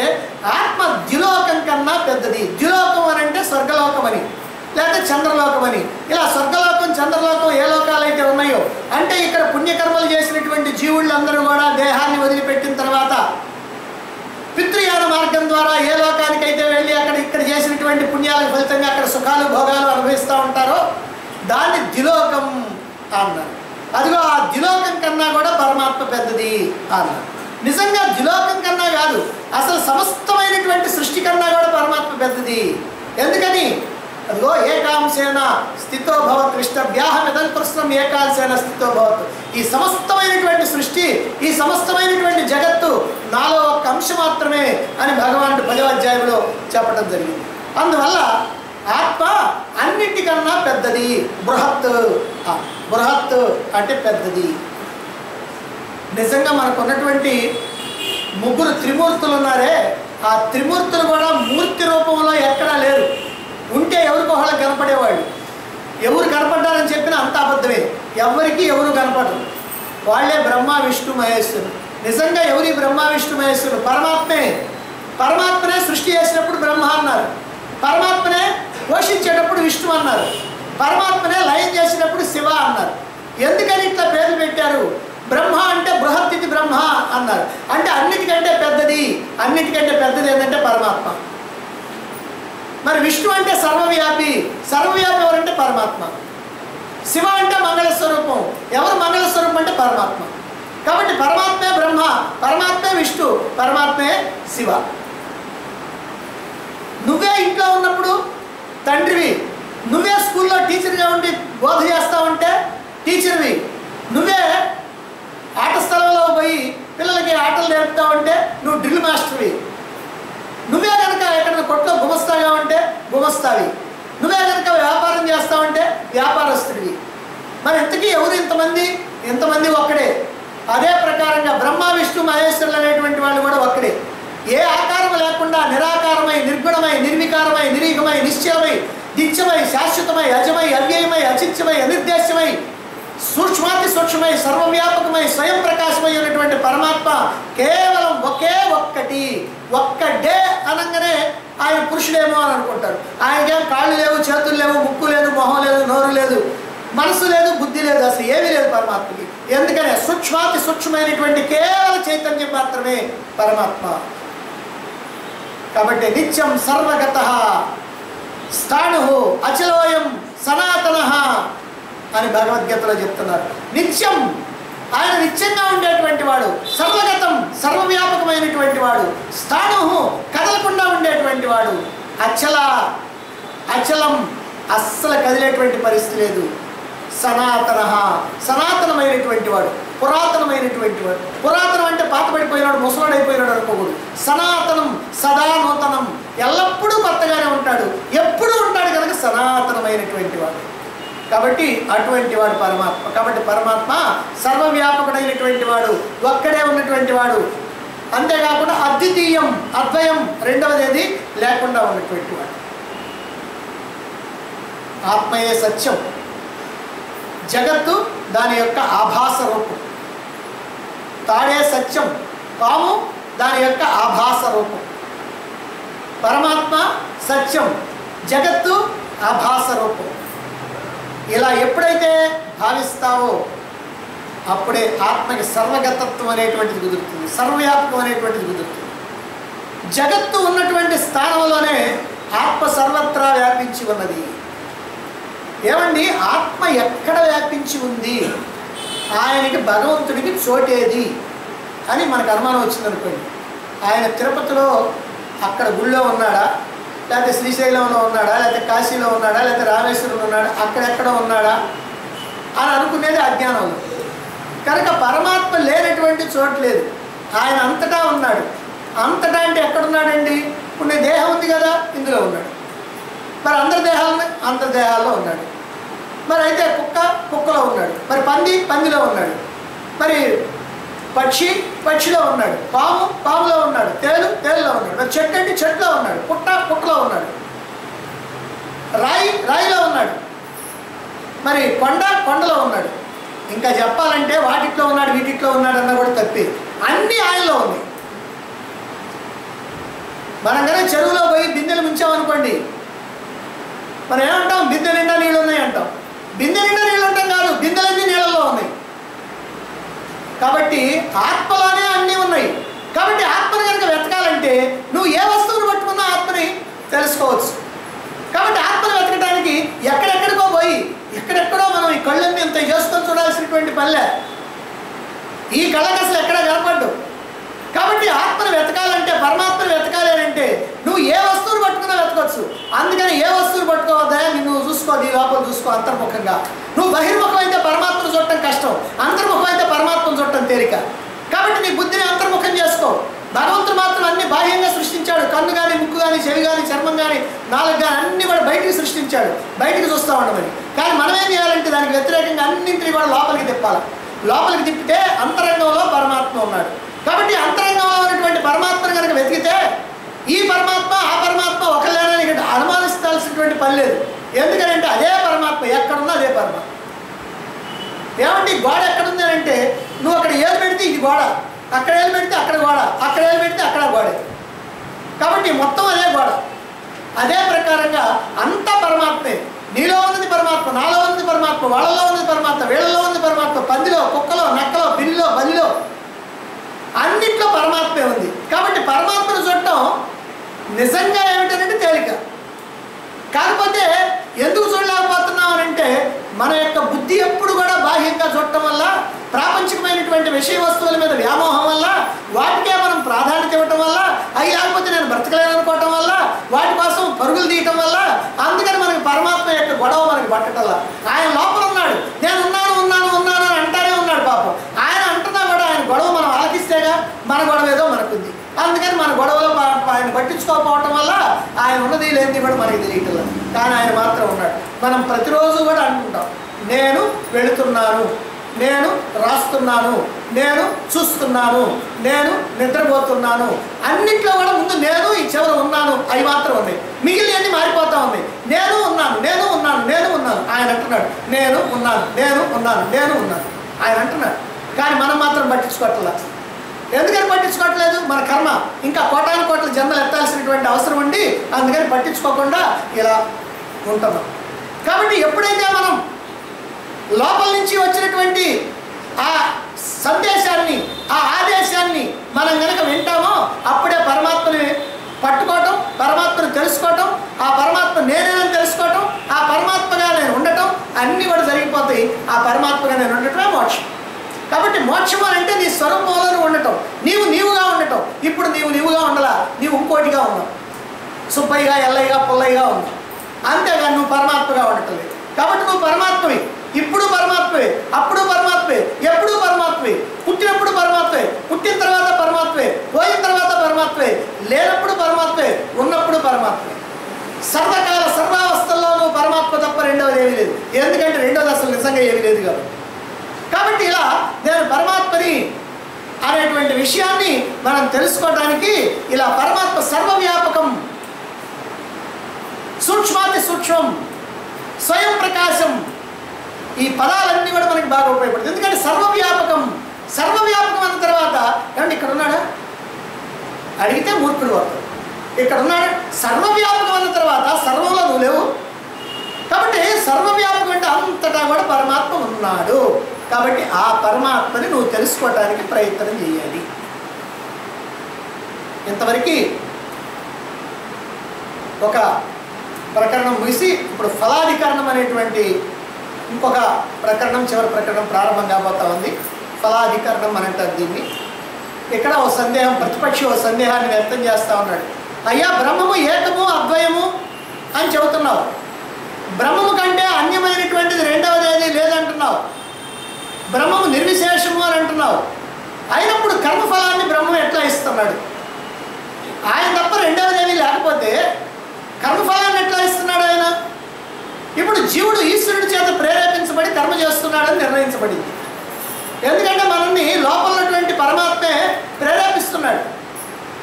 ఆత్మ ద్యులోకం కన్నా పెద్దది. ద్యులోకం అని అంటే స్వర్గలోకం అని, లేకపోతే చంద్రలోకం అని. ఇలా స్వర్గలోకం, చంద్రలోకం ఏ లోకాలైతే ఉన్నాయో, అంటే ఇక్కడ పుణ్యకర్మలు చేసినటువంటి జీవుళ్ళందరూ కూడా దేహాన్ని వదిలిపెట్టిన తర్వాత పితృయాన మార్గం ద్వారా ఏ లోకానికైతే వెళ్ళి ఇక్కడ చేసినటువంటి పుణ్యాలకు ఫలితంగా అక్కడ సుఖాలు భోగాలు అనుభవిస్తూ ఉంటారో దాన్ని ద్యులోకం అన్నారు. అదిగో ఆ ద్యులోకం కన్నా కూడా పరమాత్మ పెద్దది అన్నారు. నిజంగా ద్యులోకం కన్నా కాదు, అసలు సమస్తమైనటువంటి సృష్టి కన్నా కూడా పరమాత్మ పెద్దది. ఎందుకని? అదిగో ఏకాంశేన స్థితో భవత్ విష్ణవ్యాహమిదం కృష్ణం ఏకాంశేన స్థితో భవత్. ఈ సమస్తమైనటువంటి సృష్టి, ఈ సమస్తమైనటువంటి జగత్తు నాలో ఒక్క అంశం మాత్రమే అని భగవానుడు 10వ అధ్యాయంలో చెప్పడం జరిగింది. అందువల్ల ఆత్మ అన్నింటికన్నా పెద్దది. బృహత్, బృహత్ అంటే పెద్దది. నిజంగా మనకు ఉన్నటువంటి 3 త్రిమూర్తులు ఉన్నారే, ఆ త్రిమూర్తులు కూడా మూర్తి రూపంలో ఎక్కడా లేరు. ఉంటే ఎవరికి ఒకళ్ళు కనపడేవాళ్ళు. ఎవరు కనపడ్డారని చెప్పినా అంత అబద్ధమే. ఎవరికి ఎవరు కనపడరు. వాళ్ళే బ్రహ్మ విష్ణు మహేశ్వరుడు. నిజంగా ఎవరి బ్రహ్మ విష్ణు మహేశ్వరుడు? పరమాత్మే. పరమాత్మనే సృష్టి చేసినప్పుడు బ్రహ్మ అన్నారు, పరమాత్మనే పోషించేటప్పుడు విష్ణు అన్నారు, పరమాత్మనే లయం చేసినప్పుడు శివ అన్నారు. ఎందుకని ఇట్లా పేర్లు పెట్టారు? బ్రహ్మ అంటే బృహత్ ఇది బ్రహ్మ అన్నారు. అంటే అన్నిటికంటే పెద్దది. అన్నిటికంటే పెద్దది ఏంటంటే పరమాత్మ. మరి విష్ణు అంటే సర్వవ్యాపి. సర్వవ్యాపి ఎవరంటే పరమాత్మ. శివ అంటే మంగళస్వరూపం. ఎవరు మంగళస్వరూపం అంటే పరమాత్మ. కాబట్టి పరమాత్మే బ్రహ్మ, పరమాత్మే విష్ణు, పరమాత్మే శివ. నువ్వే ఇంట్లో ఉన్నప్పుడు తండ్రివి, నువ్వే స్కూల్లో టీచర్గా ఉండి బోధ చేస్తా ఉంటే టీచర్వి, నువ్వే ఆట స్థలంలో పోయి పిల్లలకి ఆటలు నేర్పుతా ఉంటే నువ్వు డ్రిల్ మాస్టర్వి, నువ్వే కనుక ఎక్కడ కొట్లో గుమస్తాగా ఉంటే గుమస్తావి, నువ్వే కనుక వ్యాపారం చేస్తా ఉంటే వ్యాపారస్తుడివి. మరి ఇంతకీ ఎవరు ఇంతమంది? ఇంతమంది ఒక్కడే. అదే ప్రకారంగా బ్రహ్మ విష్ణు మహేశ్వరులు అనేటువంటి వాళ్ళు కూడా ఒక్కడే. ఏ ఆకారం లేకుండా నిరాకారమై, నిర్గుణమై, నిర్వికారమై, నిరీహమై, నిశ్చయమై, నిత్యమై, శాశ్వతమై, అజమై, అవ్యయమై, అచిత్యమై, అనిర్దేశ్యమై, సూక్ష్మాతి సూక్ష్మమై, సర్వవ్యాపకమై, స్వయం ప్రకాశమై ఉన్నటువంటి పరమాత్మ కేవలం ఒకే ఒక్కటి. ఒక్కడే అనగానే ఆయన పురుషుడేమో అని అనుకుంటారు. ఆయనకేం కాళ్ళు లేవు, చేతులు లేవు, ముక్కు లేదు, మొహం లేదు, నోరు లేదు, మనసు లేదు, బుద్ధి లేదు, అసలు ఏమీ లేదు పరమాత్మకి. ఎందుకనే? సూక్ష్మాతి సూక్ష్మమైనటువంటి కేవల చైతన్యం మాత్రమే పరమాత్మ. కాబట్టి నిత్యం సర్వగత స్థాణు అచలోయం సనాతన అని భగవద్గీతలో చెప్తున్నారు. నిత్యం, ఆయన నిత్యంగా ఉండేటువంటి వాడు. సర్వగతం, సర్వవ్యాపకమైనటువంటి వాడు. స్థాణు కదలకుండా ఉండేటువంటి వాడు. అచల, అచలం, అస్సలు కదిలేటువంటి పరిస్థితి లేదు. సనాతన, సనాతనమైనటువంటి వాడు, పురాతనమైనటువంటి వాడు. పురాతనం అంటే పాతపడిపోయినాడు, ముసలాడైపోయినాడు అనుకోకూడదు. సనాతనం, సదా నూతనం, ఎల్లప్పుడూ కొత్తగానే ఉంటాడు, ఎప్పుడూ ఉంటాడు కనుక సనాతనమైనటువంటి వాడు. కాబట్టి అటువంటి వాడు పరమాత్మ. కాబట్టి పరమాత్మ సర్వవ్యాపకుడైనటువంటి వాడు, ఒక్కడే ఉన్నటువంటి వాడు. అంతేకాకుండా అద్వితీయం, అద్వయం, రెండవది లేకుండా ఉన్నటువంటి వాడు. ఆత్మయే సత్యం. జగత్తు దాని యొక్క ఆభాస రూపం. తాడే సత్యం, పాము దాని యొక్క ఆభాస రూపం. పరమాత్మ సత్యం, జగత్తు ఆభాస రూపం. ఇలా ఎప్పుడైతే భావిస్తావో అప్పుడే ఆత్మకి సర్వగతత్వం అనేటువంటిది కుదురుతుంది, సర్వవ్యాపకం అనేటువంటిది కుదురుతుంది. జగత్తు ఉన్నటువంటి స్థానంలోనే ఆత్మ సర్వత్రా వ్యాపించి ఉన్నది. ఏమండి, ఆత్మ ఎక్కడ వ్యాపించి ఉంది, ఆయనకి భగవంతుడికి చోటేది అని మనకు అనుమానం వచ్చిందనుకోండి. ఆయన తిరుపతిలో అక్కడ గుళ్ళో ఉన్నాడా, లేకపోతే శ్రీశైలంలో ఉన్నాడా, లేకపోతే కాశీలో ఉన్నాడా, లేకపోతే రామేశ్వరంలో ఉన్నాడా, అక్కడెక్కడో ఉన్నాడా అని అనుకునేది అజ్ఞానంలో. కనుక పరమాత్మ లేనటువంటి చోటు లేదు, ఆయన అంతటా ఉన్నాడు. అంతటా అంటే ఎక్కడున్నాడండి? ఇప్పుడు దేహం ఉంది కదా, ఇందులో ఉన్నాడు. మరి అందరి దేహాల్లో ఉన్నాడు. మరి అయితే కుక్కలో ఉన్నాడు, మరి పందిలో ఉన్నాడు, మరి పక్షిలో ఉన్నాడు, పాములో ఉన్నాడు, తేలులో ఉన్నాడు, మరి చెట్టు చెట్టులో ఉన్నాడు, పుట్టలో ఉన్నాడు, రాయిలో ఉన్నాడు, మరి కొండలో ఉన్నాడు. ఇంకా చెప్పాలంటే వాటిట్లో ఉన్నాడు, వీటిట్లో ఉన్నాడు అన్నా కూడా తప్పే. అన్నీ ఆయనలో ఉన్నాయి. మనం కనుక చెరువులో పోయి బిందెలు ముంచామనుకోండి, మనం ఏమంటాం? బిందె నిండా నీళ్ళు ఉన్నాయి అంటాం. బిందె నిండా నీళ్ళు ఉంటాం కాదు, బిందెలన్నీ నీళ్ళల్లో ఉన్నాయి. కాబట్టి ఆత్మలోనే అన్నీ ఉన్నాయి. కాబట్టి ఆత్మను కనుక వెతకాలంటే నువ్వు ఏ వస్తువును పట్టుకున్నా ఆత్మని తెలుసుకోవచ్చు. కాబట్టి ఆత్మను వెతకడానికి ఎక్కడెక్కడికో పోయి ఎక్కడెక్కడో మనం ఈ కళ్ళన్నీ ఇంత చేసుకొని చూడాల్సినటువంటి పనిలే. ఈ కళ్ళకి అసలు ఎక్కడ కనపడ్డు. కాబట్టి ఆత్మను వెతకాలంటే, పరమాత్మను వెతకాలి అంటే నువ్వు ఏ వస్తువును పట్టుకున్నా వెతకొచ్చు. అందుకని ఏ వస్తువును పట్టుకోవద్దా, నిన్ను చూసుకో, నీ లోపల చూసుకో అంతర్ముఖంగా. నువ్వు బహిర్ముఖం అయితే పరమాత్మను చూడటం కష్టం, అంతర్ముఖం అయితే పరమాత్మను చూడటం తేలిక. కాబట్టి నీ బుద్ధిని అంతర్ముఖం చేసుకో. భగవంతుడు మాత్రం అన్ని బాహ్యంగా సృష్టించాడు. కన్ను కానీ, ముక్కు కానీ, చెవి కానీ, చర్మం కానీ, నాలుగు కానీ అన్ని కూడా బయటికి సృష్టించాడు, బయటికి చూస్తూ ఉండమని. కానీ మనం ఏం చేయాలంటే దానికి వ్యతిరేకంగా అన్నింటినీ కూడా లోపలికి తిప్పాలి. లోపలికి తిప్పితే అంతరంగంలో పరమాత్మ ఉన్నాడు. కాబట్టి అంతరంగంలో ఉన్నటువంటి పరమాత్మను కనుక వెతికితే ఈ పరమాత్మ ఆ పరమాత్మ ఒకళ్ళేనని ఇక్కడ అనుమానించాల్సినటువంటి పని లేదు. ఎందుకంటే అదే పరమాత్మ, ఎక్కడున్నా అదే పరమాత్మ. ఏమంటే గోడ ఎక్కడుంది అంటే నువ్వు అక్కడ ఏలు పెడితే ఇది గోడ, అక్కడ ఏలు పెడితే అక్కడ గోడ, అక్కడ ఏలు పెడితే అక్కడ గోడే. కాబట్టి మొత్తం అదే గోడ. అదే ప్రకారంగా అంతా పరమాత్మే. నీలో ఉన్నది పరమాత్మ, నాలో ఉన్నది పరమాత్మ, వాళ్ళలో ఉన్నది పరమాత్మ, వీళ్ళలో ఉన్నది పరమాత్మ, పందిలో, కుక్కలో, నక్కలో, పిల్లిలో, బలిలో అన్నిట్లో పరమాత్మే ఉంది. కాబట్టి పరమాత్మను చూడటం నిజంగా ఏమిటంటే తేలిక. కాకపోతే ఎందుకు చూడలేకపోతున్నాం అంటే మన యొక్క బుద్ధి ఎప్పుడు కూడా బాహ్యంగా చూడటం వల్ల, ప్రాపంచికమైనటువంటి విషయ వస్తువుల మీద వ్యామోహం వల్ల, వాటికే మనం ప్రాధాన్యత ఇవ్వటం వల్ల, అవి లేకపోతే నేను బ్రతకలేను అనుకోవటం వల్ల, వాటి కోసం పరుగులు తీయటం వల్ల, అందుకని మనకి పరమాత్మ యొక్క గొడవ మనకి పట్టటల్లా. ఆయన లోపల ఉన్నాడు, నేను ఉన్నాను ఉన్నాను ఉన్నాను అని అంటానే ఉన్నాడు పాపం. ఆయన అంటున్నా కూడా ఆయన గొడవ మనం ఆలకిస్తేగా మన గొడవ ఏదో మనకుంది. అందుకని మన గొడవలో ఆయన పట్టించుకోకపోవటం వల్ల ఆయన ఉన్నది లేనిది కూడా మనకి తెలియటం. కానీ ఆయన మాత్రం ఉన్నాడు. మనం ప్రతిరోజు కూడా అనుకుంటాం, నేను వెళుతున్నాను, నేను రాస్తున్నాను, నేను చూస్తున్నాను, నేను నిద్రపోతున్నాను. అన్నింటిలో కూడా ముందు నేను ఈ చివర ఉన్నాను అవి మాత్రం ఉన్నాయి. మిగిలినవన్నీ మారిపోతా ఉన్నాయి. నేను ఉన్నాను, నేను ఉన్నాను, నేను ఉన్నాను. ఆయన అంటున్నాడు నేను ఉన్నాను, నేను ఉన్నాను, నేను ఉన్నాను ఆయన అంటున్నాడు. కానీ మనం మాత్రం పట్టించుకోవట్లా. ఎందుకని పట్టించుకోవట్లేదు? మన కర్మ. ఇంకా కోటాను కోట్ల జన్మలు ఎత్తాల్సినటువంటి అవసరం ఉండి అందుకని పట్టించుకోకుండా ఇలా ఉంటున్నాం. కాబట్టి ఎప్పుడైతే మనం లోపల నుంచి వచ్చినటువంటి ఆ సందేశాన్ని, ఆ ఆదేశాన్ని మనం కనుక వింటామో అప్పుడే పరమాత్మని పట్టుకోవటం, పరమాత్మను తెలుసుకోవటం, ఆ పరమాత్మ నేనేనని తెలుసుకోవటం, ఆ పరమాత్మగా నేను ఉండటం అన్నీ కూడా జరిగిపోతాయి. ఆ పరమాత్మగా నేను ఉండటమే మోక్షం. కాబట్టి మోక్షం అని అంటే నీ స్వరూపంలో ఉండటం, నీవుగా ఉండటం. ఇప్పుడు నీవుగా ఉండలా, నీవు ఇంకోటిగా ఉన్నావు, సుబ్బయ్యగా, ఎల్లయ్యగా, పుల్లయ్యగా ఉన్నావు. అంతేగాని నువ్వు పరమాత్మగా ఉండటం లేదు. కాబట్టి నువ్వు పరమాత్మవి, ఇప్పుడు పరమాత్మే, అప్పుడు పరమాత్మే, ఎప్పుడు పరమాత్మే. పుట్టినప్పుడు పరమాత్మే, పుట్టిన తర్వాత పరమాత్మే, పోయిన తర్వాత పరమాత్మే, లేనప్పుడు పరమాత్మే, ఉన్నప్పుడు పరమాత్మే. సర్వకాల సర్వావస్థల్లో నువ్వు పరమాత్మ తప్ప రెండవది ఏమీ లేదు. ఎందుకంటే రెండవది అసలు నిజంగా ఏమీ లేదు కాబట్టి ఇలా నేను పరమాత్మని అనేటువంటి విషయాన్ని మనం తెలుసుకోవడానికి ఇలా పరమాత్మ సర్వవ్యాపకం, సూక్ష్మాతి సూక్ష్మం, స్వయం ప్రకాశం, ఈ పదాలన్నీ కూడా మనకి బాగా ఉపయోగపడుతుంది. ఎందుకంటే సర్వవ్యాపకం అన్న తర్వాత ఏమంటే ఇక్కడ ఉన్నాడా అడిగితే మూర్ఖుడు అవుతాడు. ఇక్కడ ఉన్నాడా? సర్వవ్యాపకం అన్న తర్వాత సర్వంలో నువ్వు లేవు. కాబట్టి సర్వవ్యాపకం అంటే అంతటా కూడా పరమాత్మ ఉన్నాడు కాబట్టి ఆ పరమాత్మని నువ్వు తెలుసుకోవటానికి ప్రయత్నం చేయాలి. ఇంతవరకు ఒక ప్రకరణం ముగిసి ఇప్పుడు ఫలాధికరణం అనేటువంటి ఇంకొక ప్రకరణం, చివరి ప్రకరణం ప్రారంభం కాబోతా ఉంది. ఫలాధికరణం అని అంటారు దీన్ని. ఇక్కడ ఓ సందేహం, ప్రతిపక్షి ఓ సందేహాన్ని వ్యక్తం చేస్తూ ఉన్నాడు. అయ్యా, బ్రహ్మము ఏకము అద్వయము అని చెబుతున్నావు, బ్రహ్మము కంటే అన్యమైనటువంటిది రెండవది ఏది లేదంటున్నావు, బ్రహ్మము నిర్విశేషము అని అంటున్నావు. అయినప్పుడు కర్మఫలాన్ని బ్రహ్మం ఎట్లా ఇస్తున్నాడు? ఆయన తప్ప రెండవది ఏమీ లేకపోతే కర్మఫలాన్ని ఎట్లా ఇస్తున్నాడు ఆయన? ఇప్పుడు జీవుడు ఈశ్వరుడి చేత ప్రేరేపించబడి కర్మ చేస్తున్నాడని నిర్ణయించబడింది. ఎందుకంటే మనల్ని లోపల ఉన్నటువంటి పరమాత్మే ప్రేరేపిస్తున్నాడు.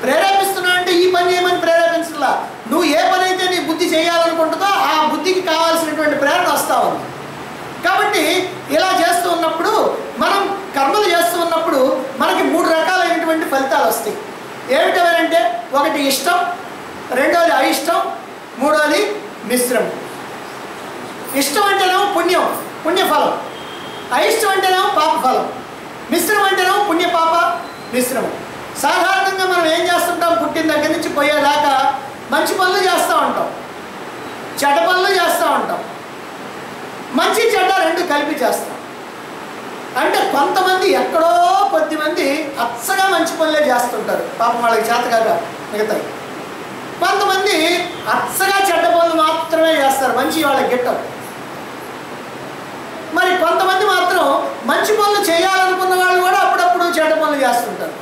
ప్రేరేపిస్తున్నాడంటే ఈ పని చేయమని ప్రేరేపించలా. నువ్వు ఏ పని అయితే నీ బుద్ధి చేయాలనుకుంటుందో ఆ బుద్ధికి కావాల్సినటువంటి ప్రేరణ వస్తూ ఉంది. కాబట్టి ఇలా చేస్తూ ఉన్నప్పుడు, మనం కర్మలు చేస్తూ ఉన్నప్పుడు మనకి 3 రకాలైనటువంటి ఫలితాలు వస్తాయి. ఏమిటంటే, ఒకటి ఇష్టం, రెండవది అయిష్టం, మూడవది మిశ్రమం. ఇష్టం అంటేనేమో పుణ్యం, పుణ్యఫలం. అయిష్టం అంటేనేమో పాపఫలం. మిశ్రమం అంటేనేమో పుణ్యపాప మిశ్రమం. సాధారణంగా మనం ఏం చేస్తుంటాం? పుట్టిన దగ్గర నుంచి పోయేదాకా మంచి పనులు చేస్తూ ఉంటాం, చెడ్డ పనులు చేస్తూ ఉంటాం. మంచి చెడ్డ రెండు కలిపి చేస్తాం. అంటే కొంతమంది ఎక్కడో కొద్దిమంది అచ్చగా మంచి పనులే చేస్తుంటారు, పాపం వాళ్ళకి చేతకాక మిగతాయి. కొంతమంది అచ్చగా చెడ్డ పనులు మాత్రమే చేస్తారు, మంచి వాళ్ళకి గిట్టవు. మరి కొంతమంది మాత్రం మంచి పనులు చేయాలనుకున్న వాళ్ళు కూడా అప్పుడప్పుడు చెడ్డ పనులు చేస్తుంటారు.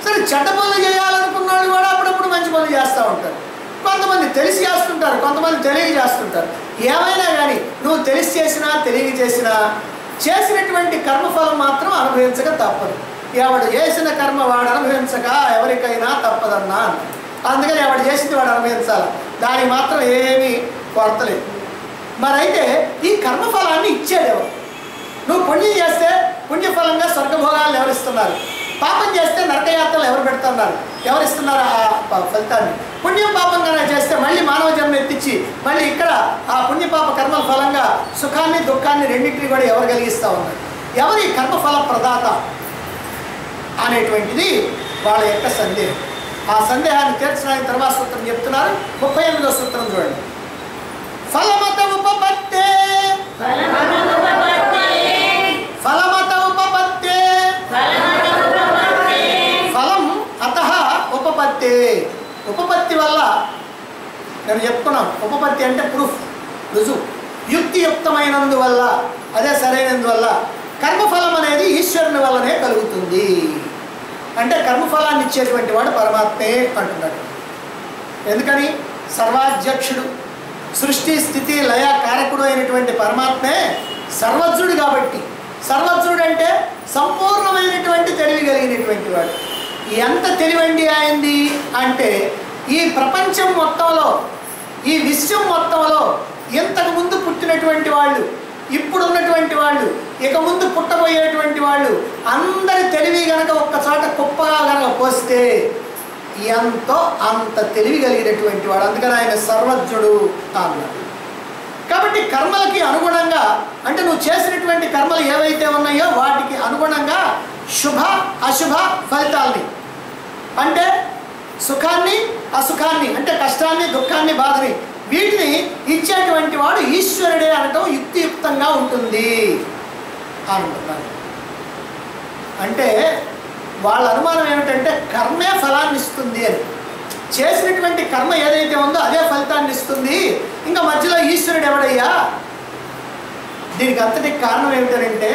సరే, చెడ్డ పనులు చేయాలనుకున్న వాళ్ళు కూడా అప్పుడప్పుడు మంచి పనులు చేస్తూ ఉంటారు. కొంతమంది తెలిసి చేస్తుంటారు, కొంతమంది తెలియక చేస్తుంటారు. ఏమైనా కానీ నువ్వు తెలిసి చేసినా తెలియక చేసినా చేసినటువంటి కర్మఫలం మాత్రం అనుభవించక తప్పదు. ఎవడు చేసిన కర్మ వాడు అనుభవించక ఎవరికైనా తప్పదన్నా. అందుకని ఎవడు చేసింది వాడు అనుభవించాలి, దానికి మాత్రం ఏమీ కొరతలేదు. మరైతే ఈ కర్మఫలాన్ని ఇచ్చేది ఎవరు? నువ్వు పుణ్యం చేస్తే పుణ్యఫలంగా స్వర్గభోగాలను ఎవరిస్తున్నారు? పాపం చేస్తే నరకయాత్రలు ఎవరు పెడుతున్నారు? ఎవరిస్తున్నారు ఆ ఫలితాన్ని? పుణ్యం పాపంగా చేస్తే మళ్ళీ మానవ జన్మ ఎత్తించి మళ్ళీ ఇక్కడ ఆ పుణ్యపాప కర్మల ఫలంగా సుఖాన్ని దుఃఖాన్ని రెండింటిని కూడా ఎవరు కలిగిస్తూ ఉన్నారు? ఎవరి కర్మఫల ప్రదాత అనేటువంటిది వాళ్ళ యొక్క సందేహం. ఆ సందేహాన్ని తీర్చడానికి తర్వాత సూత్రం చెప్తున్నారు. 38వ సూత్రం చూడండి. ఫలమత ఉపపత్తే ఫలమత ఉపపత్తే ఫలం అతః ఉపపత్తే. ఉపపత్తి వల్ల నేను చెప్పుకున్నాం, ఉపపత్తి అంటే ప్రూఫ్, రుజువు, యుక్తియుక్తమైనందువల్ల, అదే సరైనందువల్ల కర్మఫలం అనేది ఈశ్వరుని వల్లనే కలుగుతుంది. అంటే కర్మఫలాన్ని ఇచ్చేటువంటి వాడు పరమాత్మే అంటున్నాడు. ఎందుకని? సర్వాధ్యక్షుడు, సృష్టి స్థితి లయ కారకుడు అయినటువంటి పరమాత్మే సర్వజ్ఞుడు. కాబట్టి సర్వజ్ఞుడు అంటే సంపూర్ణమైనటువంటి తెలివి కలిగినటువంటి వాడు. ఎంత తెలివండి ఆయనది అంటే, ఈ ప్రపంచం మొత్తంలో, ఈ విశ్వం మొత్తంలో ఇంతకు ముందు పుట్టినటువంటి వాళ్ళు, ఇప్పుడున్నటువంటి వాళ్ళు, ఇక ముందు పుట్టబోయేటువంటి వాళ్ళు అందరి తెలివి గనక ఒక్కచోట కుప్పగా గనక పోస్తే ఎంతో అంత తెలివి కలిగినటువంటి వాడు. అందుకని ఆయన సర్వజ్ఞుడు అన్నాడు. కాబట్టి కర్మలకి అనుగుణంగా, అంటే నువ్వు చేసినటువంటి కర్మలు ఏవైతే ఉన్నాయో వాటికి అనుగుణంగా శుభ అశుభ ఫలితాలని, అంటే సుఖాన్ని అసుఖాన్ని, అంటే కష్టాన్ని దుఃఖాన్ని బాధని, వీటిని ఇచ్చేటువంటి వాడు ఈశ్వరుడే అనటం యుక్తియుక్తంగా ఉంటుంది అంటున్నాను. అంటే వాళ్ళ అనుమానం ఏమిటంటే కర్మే ఫలాన్ని ఇస్తుంది అని. చేసినటువంటి కర్మ ఏదైతే ఉందో అదే ఫలితాన్ని ఇస్తుంది, ఇంకా మధ్యలో ఈశ్వరుడు ఎవడయ్యా? దీనికి అంతటికి కారణం ఏమిటంటే,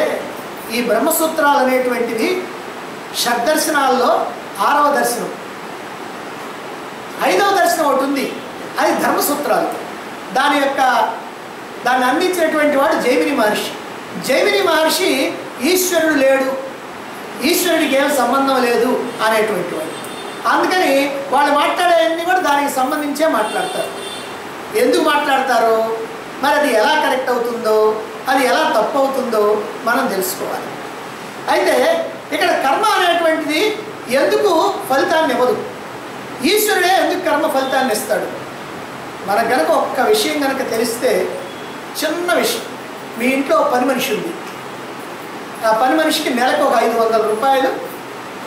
ఈ బ్రహ్మసూత్రాలు అనేటువంటిది షడ్దర్శనాల్లో 6వ దర్శనం, 5వ దర్శనం ఒకటి ఉంది, అది ధర్మసూత్రాలు. దాన్ని అందించినటువంటి వాడు జైమిని మహర్షి. జైమిని మహర్షి ఈశ్వరుడు లేడు, ఈశ్వరుడికి ఏం సంబంధం లేదు అనేటువంటి వాడు. అందుకని వాళ్ళు మాట్లాడేవన్నీ కూడా దానికి సంబంధించే మాట్లాడతారు. ఎందుకు మాట్లాడతారు? మరి అది ఎలా కరెక్ట్ అవుతుందో, అది ఎలా తప్పు అవుతుందో మనం తెలుసుకోవాలి. అయితే ఇక్కడ కర్మ అనేటువంటిది ఎందుకు ఫలితాన్ని ఇవ్వదు? ఈశ్వరుడే ఎందుకు కర్మ ఫలితాన్ని ఇస్తాడు? మనకు కనుక ఒక్క విషయం కనుక తెలిస్తే, చిన్న విషయం, మీ ఇంట్లో పని మనిషి ఉంది, ఆ పని మనిషికి నెలకు ఒక 500 రూపాయలు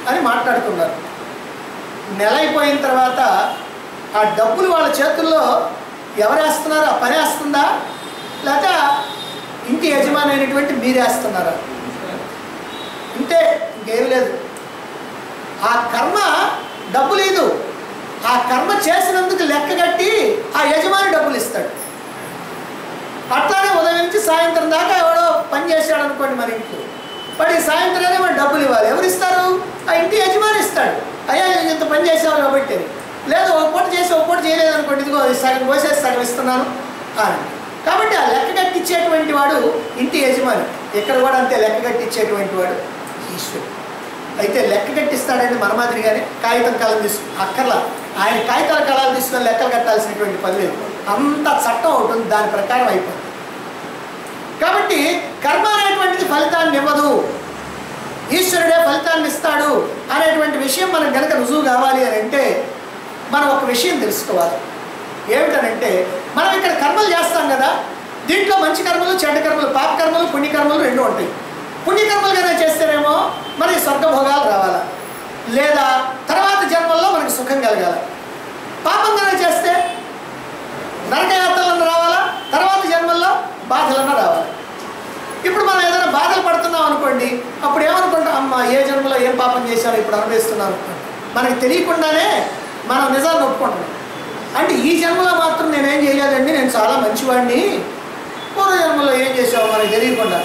అని మాట్లాడుకున్నారు. నెల అయిపోయిన తర్వాత ఆ డబ్బులు వాళ్ళ చేతుల్లో ఎవరేస్తున్నారు? ఆ పని వేస్తుందా, లేక ఇంటి యజమాని అయినటువంటి మీరేస్తున్నారా? ఇంతే, ఇంకేమి లేదు. ఆ కర్మ డబ్బు లేదు, ఆ కర్మ చేసినందుకు లెక్క కట్టి ఆ యజమాని డబ్బులు ఇస్తాడు. అట్లానే ఉదయం నుంచి సాయంత్రం దాకా ఎవడో పని చేశాడు అనుకోండి మన ఇంట్లో, వాడి సాయంత్రానే మన డబ్బులు ఇవ్వాలి. ఎవరు ఇస్తారు? ఆ ఇంటి యజమాని ఇస్తాడు. అయ్యా ఇంత పని చేసావు కాబట్టి. లేదు ఒక పూట చేసి ఒక పూట చేయలేదు అనుకోండి, ఇదిగో సగం కోసేసి సగం ఇస్తున్నాను అని. కాబట్టి ఆ లెక్క కట్టించేటువంటి వాడు ఇంటి యజమాని. ఇక్కడ కూడా అంతే, లెక్క కట్టించేటువంటి వాడు ఈశ్వరుడు. అయితే లెక్క కట్టిస్తాడండి మన మాదిరిగానే కాగితం కలం తీసుకుని అక్కర్లా. ఆయన కాగితాల కళాలు తీసుకొని లెక్కలు కట్టాల్సినటువంటి పని లేదు. అంత చట్టం ఉంటుంది, దాని ప్రకారం అయిపోతుంది. కాబట్టి కర్మ అనేటువంటిది ఫలితాన్ని ఇవ్వదు, ఈశ్వరుడే ఫలితాన్ని ఇస్తాడు అనేటువంటి విషయం మనకు కనుక రుజువు కావాలి అని అంటే మనం ఒక విషయం తెలుసుకోవాలి. ఏమిటనంటే మనం ఇక్కడ కర్మలు చేస్తాం కదా, దీంట్లో మంచి కర్మలు, చెడ్డ కర్మలు, పాప కర్మలు, పుణ్యకర్మలు రెండు ఉంటాయి. పుణ్యకర్మలు కనుక చేస్తేనేమో మనకి స్వర్గభోగాలు రావాలా, లేదా తర్వాత జన్మల్లో మనకి సుఖం కలగాల. పాపం కనుక చేస్తే నరకయాత్రలన్నా రావాలా, తర్వాత జన్మల్లో బాధలన్నా రావాలి. ఇప్పుడు మనం ఏదైనా బాధలు పడుతున్నాం అనుకోండి, అప్పుడు ఏమనుకుంటాం? అమ్మ ఏ జన్మలో ఏం పాపం చేశారో ఇప్పుడు అనుభవిస్తున్నాను. మనకి తెలియకుండానే మనం నిజాన్ని ఒప్పుకుంటున్నాం. అంటే ఈ జన్మలో మాత్రం నేనేం చేయలేదండి, నేను చాలా మంచివాడిని, పూర్వ జన్మలో ఏం చేసావు మనకి తెలియకుండా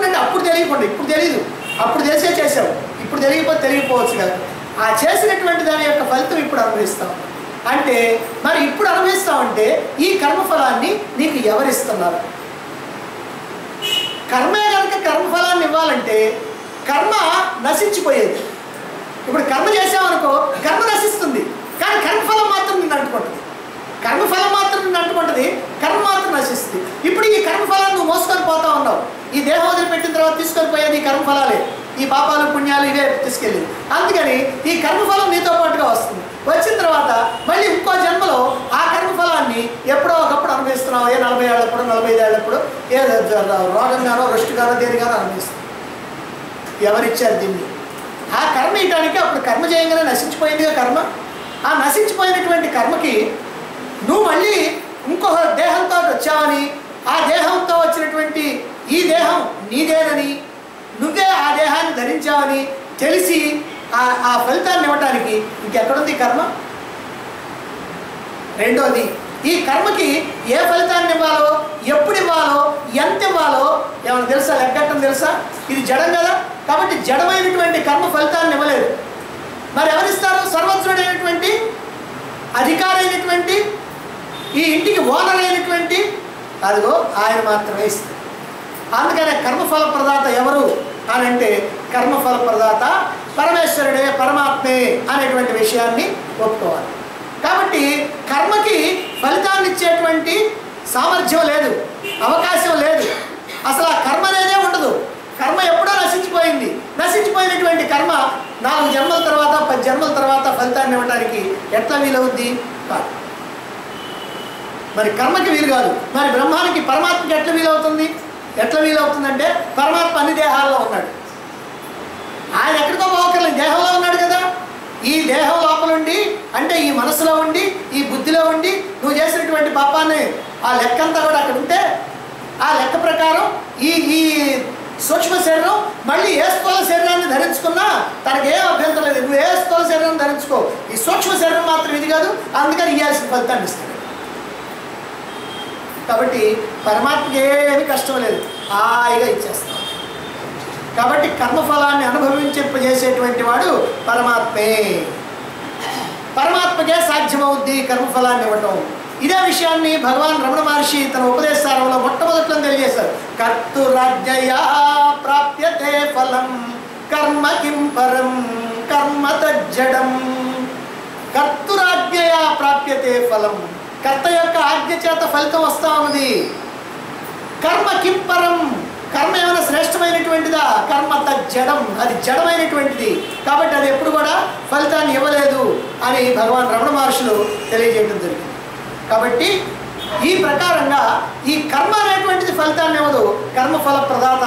అంటే అప్పుడు తెలియకుండా ఇప్పుడు తెలియదు, అప్పుడు తెలిసే చేసావు, ఇప్పుడు తెలియకపోతే తెలియకపోవచ్చు కదా. ఆ చేసినటువంటి దాని యొక్క ఫలితం ఇప్పుడు అనుభవిస్తాం. అంటే మరి ఇప్పుడు అనుభవిస్తామంటే ఈ కర్మఫలాన్ని నీకు ఎవరిస్తున్నారు? కర్మే కనుక కర్మఫలాన్ని ఇవ్వాలంటే కర్మ నశించిపోయేది. ఇప్పుడు కర్మ చేసామనుకో కర్మ నశిస్తుంది, కానీ కర్మఫలం మాత్రం నిన్ను అంటుకుంటుంది. కర్మఫలం మాత్రం నిన్ను అంటుకుంటుంది, కర్మ మాత్రం నశిస్తుంది. ఇప్పుడు ఈ కర్మఫలాన్ని నువ్వు మోసుకొని పోతా ఉన్నావు. ఈ దేహం వదిలిపెట్టిన తర్వాత తీసుకొని పోయేది ఈ కర్మఫలాలే, ఈ పాపాలు పుణ్యాలు ఇవే తీసుకెళ్ళేది. అందుకని ఈ కర్మఫలం నీతో పాటుగా వస్తుంది. వచ్చిన తర్వాత మళ్ళీ ఇంకో జన్మలో ఆ కర్మఫలాన్ని ఎప్పుడో ఒకప్పుడు అనుభవిస్తున్నావు. 40 ఏళ్ళప్పుడు 45 ఏళ్ళప్పుడు ఏ రోగంగానో రెస్ట్గానో దేనిగానో అనుభవిస్తున్నావు. ఎవరిచ్చారు దీన్ని? ఆ కర్మ ఇయటానికి అప్పుడు కర్మ చేయంగానే నశించిపోయిందిగా కర్మ. ఆ నశించిపోయినటువంటి కర్మకి నువ్వు మళ్ళీ ఇంకొక దేహంతో వచ్చావని, ఆ దేహంతో వచ్చినటువంటి ఈ దేహం నీదేనని, నువ్వే ఆ దేహాన్ని ధరించావని తెలిసి ఆ ఫలితాన్ని ఇవ్వటానికి ఇంకెక్కడుంది కర్మ? రెండోది, ఈ కర్మకి ఏ ఫలితాన్ని ఇవ్వాలో, ఎప్పుడు ఇవ్వాలో, ఎంత ఇవ్వాలో ఏమైనా తెలుసా? లెక్కట్టం తెలుసా? ఇది జడం కదా, కాబట్టి జడమైనటువంటి కర్మ ఫలితాన్ని ఇవ్వలేదు. మరి ఎవరిస్తారు? సర్వజ్ఞుడైనటువంటి అధికారి అయినటువంటి ఈ ఇంటికి ఓనర్ అయినటువంటి అదిగో ఆయన మాత్రమే ఇస్తారు. అందుకనే కర్మఫల ప్రదాత ఎవరు అని అంటే కర్మఫల ప్రదాత పరమేశ్వరుడే, పరమాత్మే అనేటువంటి విషయాన్ని ఒప్పుకోవాలి. కాబట్టి కర్మకి ఫలితాన్ని ఇచ్చేటువంటి సామర్థ్యం లేదు, అవకాశం లేదు. అసలు ఆ కర్మ అనేదే ఉండదు. కర్మ ఎప్పుడో నశించిపోయింది. నశించిపోయినటువంటి కర్మ 4 జన్మల తర్వాత 10 జన్మల తర్వాత ఫలితాన్ని ఇవ్వడానికి ఎట్లా వీలవుద్ది? కాదు. మరి కర్మకి వీలు కాదు, మరి బ్రహ్మానికి పరమాత్మకి ఎట్లా వీలవుతుంది? ఎట్లా వీలవుతుందంటే పరమాత్మ అన్ని దేహాల్లో ఉన్నాడు. ఆయన ఎక్కడికో పోకర్లేదు, దేహంలో ఉన్నాడు కదా. ఈ దేహం లోపల ఉండి, అంటే ఈ మనసులో ఉండి, ఈ బుద్ధిలో ఉండి నువ్వు చేసినటువంటి పాపాన్ని ఆ లెక్కంతా కూడా అక్కడ ఉంటే, ఆ లెక్క ప్రకారం ఈ సూక్ష్మ శరీరం మళ్ళీ ఏ స్థూల శరీరాన్ని ధరించుకున్నా తనకి ఏం అభ్యంతరం లేదు. నువ్వు ఏ స్థూల శరీరాన్ని ధరించుకో, ఈ సూక్ష్మ శరీరం మాత్రం ఇది కాదు, అందుకని ఇవ్వాల్సిన ఫలితాన్ని ఇస్తాడు. కాబట్టి పరమాత్మకి ఏమి కష్టం లేదు, హాయిగా ఇచ్చేస్తాం. కాబట్టి కర్మఫలాన్ని అనుభవించేటువంటి వాడు పరమాత్మే. పరమాత్మకే సాధ్యమవుద్ది కర్మఫలాన్ని ఇవ్వటం. ఇదే విషయాన్ని భగవాన్ రమణ మహర్షి తన ఉపదేశాలలో మొట్టమొదట్లో తెలియజేశారు. కర్తురాజ్ఞయా ప్రాప్యతే ఫలం కర్మ కిం పరం కర్మ తజ్జడం. కర్తురాజ్ఞయా ప్రాప్యతే ఫలం, కర్త యొక్క ఆజ్ఞ చేత ఫలితం వస్తా ఉన్నది. కర్మ కిం పరం, కర్మ ఏమైనా శ్రేష్టమైనటువంటిదా? కర్మ తజ్జడం, అది జడమైనటువంటిది. కాబట్టి అది ఎప్పుడు కూడా ఫలితాన్ని ఇవ్వలేదు అని భగవాన్ రమణ మహర్షులు తెలియజేయడం జరిగింది. కాబట్టి ఈ ప్రకారంగా ఈ కర్మ అనేటువంటిది ఫలితాన్ని ఇవ్వదు. కర్మఫల ప్రదాత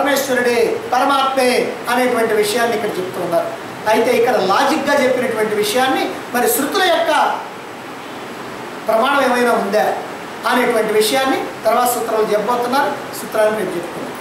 పరమేశ్వరుడే, పరమాత్మే అనేటువంటి విషయాన్ని ఇక్కడ చెప్తూ ఉన్నారు. అయితే ఇక్కడ లాజిక్గా చెప్పినటువంటి విషయాన్ని మరి శృతుల యొక్క ప్రమాణం ఏమైనా ఉందా అనేటువంటి విషయాన్ని తర్వాత సూత్రాలు చెప్పబోతున్నారు. సూత్రాన్ని రేపు చెప్పుకుందాం.